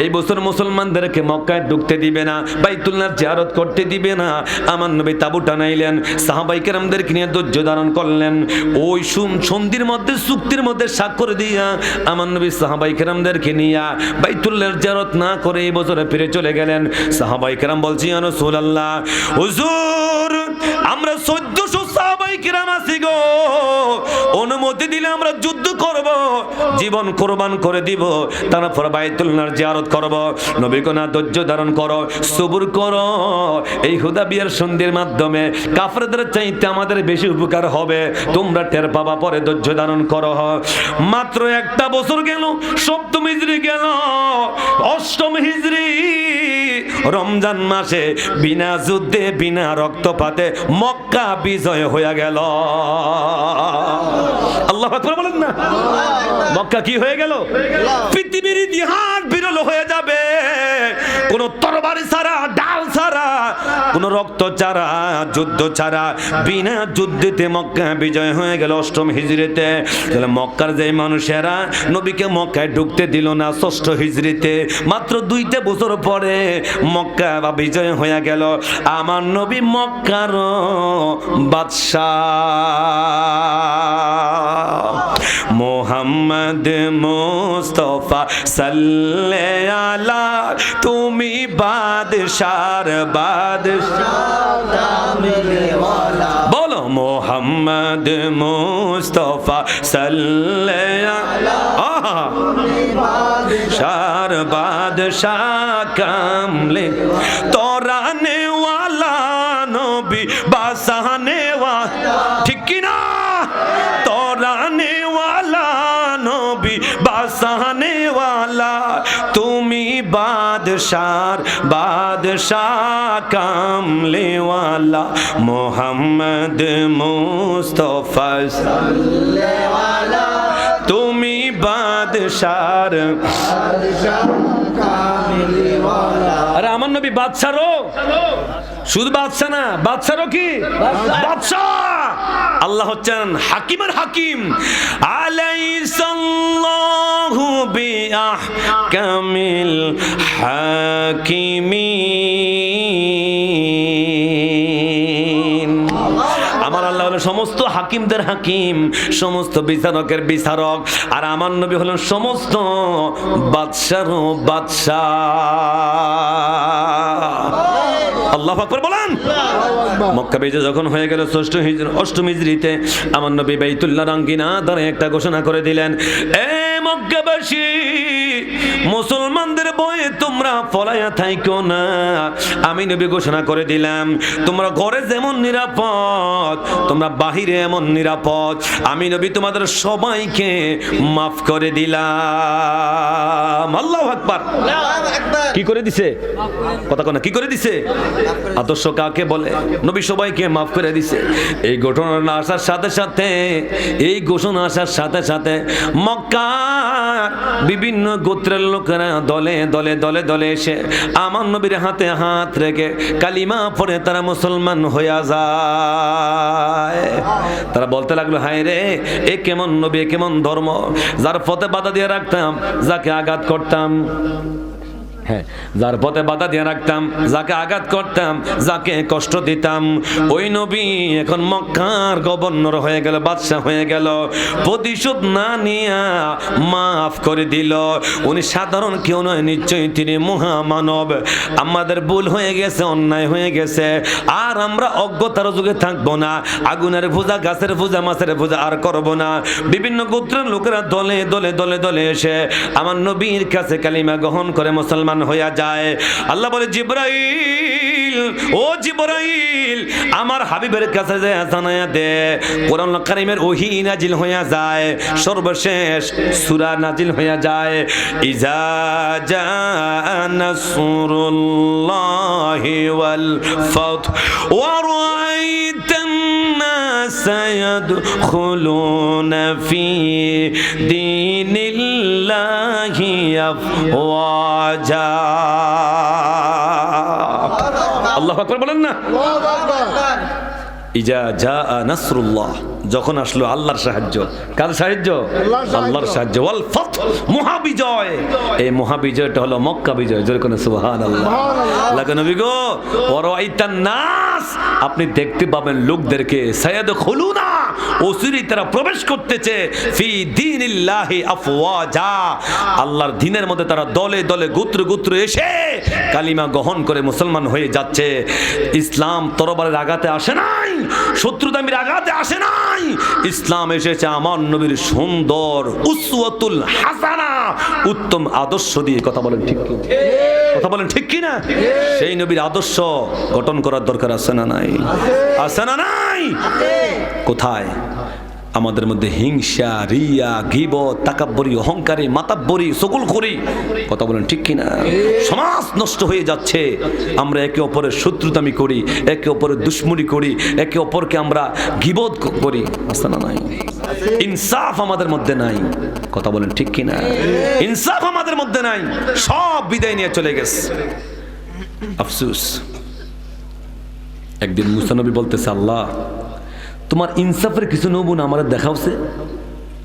এই বছর মুসলমানদেরকে মক্কায় ঢুকতে দিবে না, বাইতুল্লাহ জিয়ারত করতে দিবে না। আমার নবী তাবু টানাইলেন, সাহাবায়ে কেরামদেরকে নিয়ে ধৈর্য ধারণ করলেন। ওই সন্ধির মধ্যে, চুক্তির মধ্যে স্বাক্ষর দিয়া আমার নবী সাহাবায়ে কেরামদেরকে নিয়ে বাইতুল্লাহর জিয়ারত না করে এই বছরে ফিরে চলে গেলেন। সাহাবায়ে কেরাম বলছি, ইয়া রাসূলুল্লাহ, হুজুর আমরা 1400 সাহাবায়ে কেরাম আছি গো, অনুমতি দিলে আমরা যুদ্ধ করব, জীবন কোরবান করে দিব, তারপর বাইতুল্লাহর জিয়ারত করব। নবী কোনা ধৈর্য ধারণ করো, সবুর করো, এই হুদায়বিয়ার সন্ধির মাধ্যমে কাফেরদের চাইতে আমাদের বেশি উপকার হবে, তোমরা টের পাবা, পরে ধৈর্য ধারণ করো। মাত্র একটা বছর গেল, 7ম হিজরি গেল, 8ম হিজরি রমজান মাসে বিনা যুদ্ধে, বিনা রক্তপাতে মক্কা বিজয় হয়ে গেল। আল্লাহু আকবার বলেন না? মক্কা কি হয়ে গেল? পৃথিবীর ইতিহাস বিরল হয়ে যাবে। কোন তরবারি ছাড়া, ডাল ছাড়া, কোন রক্ত ছাড়া, যুদ্ধ ছাড়া, বিনা যুদ্ধেতে মক্কা বিজয় হয়ে গেল 8ম হিজরিতে। তাহলে মক্কার যে মানুষেরা নবীকে মক্কায় ঢুকতে দিল না 6ষ্ঠ হিজরিতে, মাত্র 2টা বছর পরে মক্কা বিজয় হয়ে গেল। আমার নবী মক্কার বাদশাহ মোহাম্মদ মুস্তাফা সাল্লাল্লাহু আলা, তুমি বাদশার বাদশাহ, বলো মোহাম্মদ মুস্তাফা সাল্লাল্লাহু আলা, বাদশার বাদশাহ কামলে, তোরানে ওয়ালা নবী বাসানে ওয়ালা, ঠিক কি না? তোরানে ওয়ালা নবী বাসানে ওয়ালা, তুমি বাদশার বাদশাহ কামলে ওয়ালা, মোহাম্মদ মুস্তাফা সাল্লাল্লাহু আলা, তুমি বাদশার বাদশাহ। আরে আমার নবী বাদশারও, শুধু বাদশা না, বাদশারও কি বাদশা। আল্লাহ হচ্ছেন হাকিমের হাকিম। আলাইসাল্লাহু বিআহকামিল হাকিমিন। আমার আল্লাহ হলো সমস্ত হাকিমদের হাকিম, সমস্ত বিচারকের বিচারক, আর আমার নবী হলেন সমস্ত বাদশারও বাদশা। আল্লাহু আকবার বলেন। মক্কা বিজয় যখন হয়ে গেল অষ্টম হিজরিতে আমার নবী বাইতুল্লাহ আঙ্গিনা ধরে একটা ঘোষণা করে দিলেন, এ মক্কাবাসী, মুসলমানদের ভয়ে তোমরা পলায়া থাইকো না। আমি নবী ঘোষণা করে দিলাম, তোমরা ঘরে যেমন নিরাপদ, তোমরা বাহিরে এমন নিরাপদ। আমি নবী তোমাদের সবাইকে মাফ করে দিলাম। আল্লাহু আকবার। কি করে দিছে? কথা কোনা কি করে দিছে? আদর্শ কাকে বলে? নবী সবাইকে মাফ করে দিছে। এই ঘটনা আসার সাথে সাথে, এই ঘোষণা আসার সাথে সাথে মক্কার বিভিন্ন গোত্রের লোকেরা দলে দলে দলে দলে এসে আমার নবীর হাতে হাত রেখে কালিমা পড়ে তারা মুসলমান হইয়া যায়। তারা বলতে লাগলো, হায় রে, এ কেমন নবী, এ কেমন ধর্ম, যার পথে বাধা দিয়ে রাখতাম, যাকে আঘাত করতাম, হ্যাঁ, যার পথে বাধা দিয়ে রাখতাম, যাকে আঘাত করতাম, যাকে কষ্ট দিতাম, ওই নবী এখন মক্কার গভর্নর হয়ে গেল, বাদশা হয়ে গেল। প্রতিশোধ না নিয়া মাফ করে দিল। উনি সাধারণ কেউ নয়, নিশ্চয়ই তিনি মহামানব। আমাদের ভুল হয়ে গেছে, অন্যায় হয়ে গেছে, আর আমরা অজ্ঞতার যুগে থাকবো না। আগুনের পূজা, গাছের পূজা, মাছের পূজা আর করবো না। বিভিন্ন গোত্রের লোকেরা দলে দলে দলে দলে এসে আমার নবীর কাছে কালিমা গ্রহণ করে মুসলমান হইয়া যায়। আল্লাহ বলে, জিবরাইল, ও জিবরাইল, আমার হাবিবের কাছে যে জানায়া দে। কোরআন কারীমের ওহী নাজিল হইয়া যায়, সর্বশেষ সূরা নাজিল হইয়া যায়। ইজা জাআ নাসরুল্লাহি ওয়াল ফাত ওয়া রাআইতান নাসা ইয়াদখুলুনা ফি দীনিল্লাহি আফওয়াজা। আল্লাহু আকবার বলেন না। ইজা জাআ নাসরুল্লাহ, যখন আসলো আল্লাহর সাহায্য। কার সাহায্য? আল্লাহর সাহায্য। ওয়াল ফাত, মহাবিজয়। এই মহাবিজয়টা হলো মক্কা বিজয়। জোরে কোন সুবহানাল্লাহ। আল্লাহ নবী গো, ওয়ারাইতান নাস, আপনি দেখতে পাবেন লোকদেরকে, সায়াদখুলুনা, অচিরেই তারা প্রবেশ করতেছে, ফি দীনিল্লাহি আফওয়াজা, আল্লাহর দ্বীনের মধ্যে তারা দলে দলে গোত্রে গোত্রে এসে কালিমা গ্রহণ করে মুসলমান হয়ে যাচ্ছে। ইসলাম তরবারের আঘাতে আসে নাই, শত্রুতামির আঘাতে আসে নাই। ইসলাম এসেছে আমার নবীর সুন্দর উসওয়াতুল হাসানা, উত্তম আদর্শ দিয়ে। কথা বলেন ঠিক কি? কথা বলেন ঠিক কি না? সেই নবীর আদর্শ গঠন করার দরকার আছে না নাই? আছে না নাই? কোথায়? আমাদের মধ্যে হিংসা, রিয়া, গীবত, তাকাব্বুরি, অহংকারী, মাতাব্বরি, সকলখুরি। কথা বলেন ঠিক কিনা? সমাজ নষ্ট হয়ে যাচ্ছে। আমরা একে অপরের শত্রুতামি করি, একে অপরের দুশ্মনী করি, একে অপরকে আমরা গীবত করি। আছে না নাই? ইনসাফ আমাদের মধ্যে নাই। কথা বলেন ঠিক কিনা? ইনসাফ আমাদের মধ্যে নাই। সব বিদায় নিয়ে চলে গেছে। আফসোস। একদিন মুসা নবী বলতেছে, আল্লাহ, তোমার ইনসাফের কিছু নমুনা আমার দেখাওছে।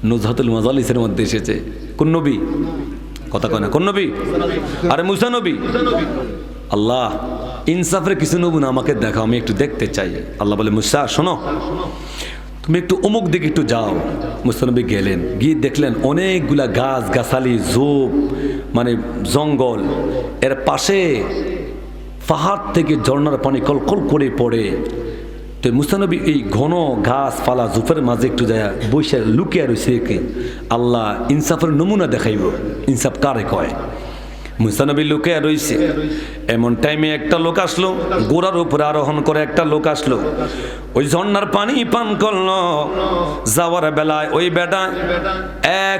নুজহাতুল মাজালিসের মধ্যে এসেছে। কোন নবী? কথা কয় না, কোন নবী? আরে মুসা নবী। আল্লাহ, ইনসাফের কিছু নমুনা আমাকে দেখাও, আমি একটু দেখতে চাই। আল্লাহ বলে, মুসা শোনো, তুমি একটু অমুক দিকে একটু যাও। মুসা নবী গেলেন, গিয়ে দেখলেন অনেকগুলা গাছ গাছালি, ঝোপ, মানে জঙ্গল, এর পাশে পাহাড় থেকে ঝর্ণার পানি কলকল করে পড়ে। তো মুসা নবী এই ঘন গাছপালা ঝোপের মাঝে একটু যায় বসে লুকিয়ে রয়েছে। আল্লাহ ইনসাফের নমুনা দেখাইব, ইনসাফ কারে কয়। মুসা নবী লুকিয়ে রয়েছে। এমন টাইমে একটা লোক আসলো, গোড়ার উপরে আরোহণ করে একটা লোক আসলো, ওই ঝর্ণার পানি পান করলো। যাওয়ার বেলায় ওই বেটা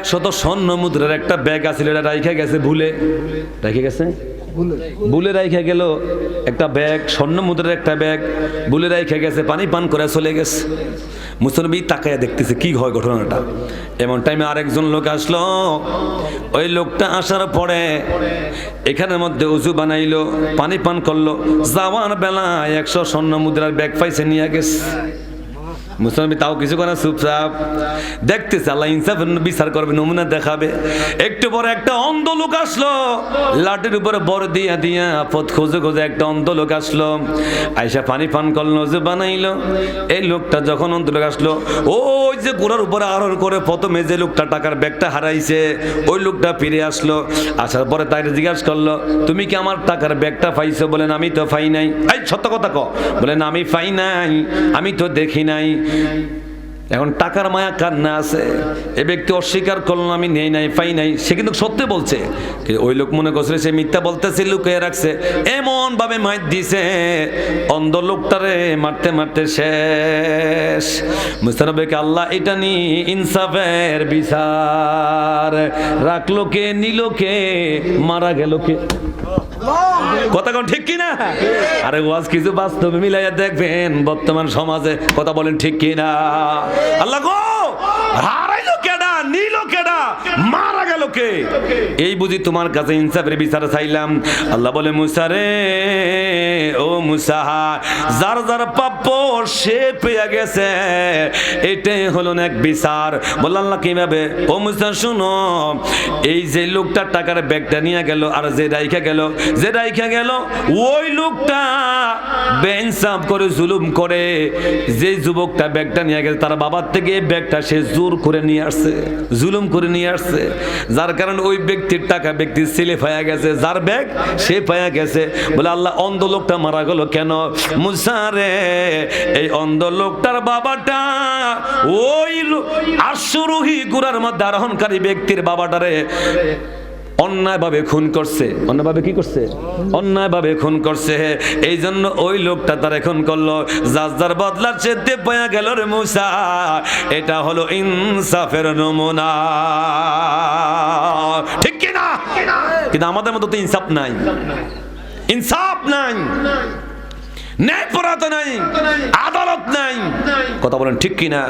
100 স্বর্ণ মুদ্রার একটা ব্যাগ আছিল, এটা রাইখে গেছে, ভুলে রেখে গেছে। বুলে রাইখা গেল একটা ব্যাগ, স্বর্ণ মুদ্রার একটা ব্যাগ বুলে রাইখা গেছে, পানি পান করে চলে গেছে। মুসলমান তাকায়া দেখতেছে কি হয় ঘটনাটা। এমন টাইমে আরেকজন লোক আসলো। ওই লোকটা আসার পরে এখানের মধ্যে উজু বানাইলো, পানি পান করলো, যাওয়ার বেলা 100 স্বর্ণ মুদ্রার ব্যাগ পাইছে, নিয়ে গেছে। মুসলমান তাও কিছু করে চুপচাপ দেখতেছে, আল্লাহ ইনসাফের বিচার করবে, নমুনা দেখাবে। একটু পরে একটা অন্ধ লোক আসলো, লাঠির উপরে বড় দিয়া দিয়া পথ খোঁজে খোঁজে একটা অন্ধ লোক আসলো, আইসা পানি পান করলো, যে বানাইলো। এই লোকটা যখন অন্ধ লোক আসলো, ওই যে ঘোড়ার উপরে আরোহণ করে প্রথমে যে লোকটা টাকার ব্যাগটা হারাইছে, ওই লোকটা ফিরে আসলো। আসার পরে তাই জিজ্ঞাসা করলো, তুমি কি আমার টাকার ব্যাগটা পাইছো? বলেন আমি তো পাই নাই। এই সত্য কথা ক। বলেন আমি পাই নাই, আমি তো দেখি নাই। এখন টাকার মায়া কার না আছে? এ ব্যক্তি অস্বীকার করলো, আমি নেই নাই, পাই নাই। সে কিন্তু সত্যি বলছে। ওই লোক মনে করছে সে মিথ্যা বলতেছে, লুকিয়ে রাখছে। এমন ভাবে মাইর দিছে, অন্ধ লোকটারে মারতে মারতে শেষ। মুস্তানবীকে আল্লাহ এটা নি ইনসাফের বিচার রাখলো কে, নিল কে, মারা গেল কে? কথা কোন ঠিক কিনা? আরে ওয়াজ কিছু বাস্তবে মিলাইয়া দেখবেন বর্তমান সমাজে। কথা বলেন ঠিক কিনা? আল্লাহ গো, হারাইলো কেডা, নিল কেডা, মারা গেল কে? এই বুঝি তোমার কাছে ইনসাফের বিচার চাইলাম। আল্লাহ বলে, মুসা রে, ও মুসা, যার যার প্রাপ্য সে পেয়ে গেছে, এটাই হলো এক বিচার। বলল আল্লাহ কিভাবে? ও মুসা শুনো, এই যে লোকটা টাকার ব্যাগটা নিয়ে গেল, আর যে রাইখা গেল, যে রাইখা গেল, ওই লোকটা বেইনসাফ করে, জুলুম করে, যে যুবকটা ব্যাগটা নিয়ে গেছে তার বাবার থেকে ব্যাগটা সে জোর করে নিয়ে আসছে, জুলুম করে নিয়ে আসছে। যার কারণে ওই ব্যক্তির টাকা ব্যক্তির ছেলে পায়া গেছে, যার ব্যাগ সে পায়া গেছে। বলে আল্লাহ অন্ধ লোকটা মারা গেল কেন? মুসা রে, এই অন্ধ লোকটার বাবাটা ওই আশ্বরোহী ঘোড়ার মধ্যে আরোহণকারী ব্যক্তির বাবাটারে অন্যায়ভাবে খুন করছে। অন্যায়ভাবে কি করছে? অন্যায়ভাবে খুন করছে। এই জন্য ওই লোকটা তার এখন করলো, যার যার বদলার চেতে পায়া গেল রে মুসা। এটা হলো ইনসাফের নমুনা, ঠিক কিনা? কিন্তু আমাদের মতো তো ইনসাফ নাই, ইনসাফ নাই, ন্যায়পরায়ণতা নাই, আদালত নাই। কথা বলেন ঠিক কিনা?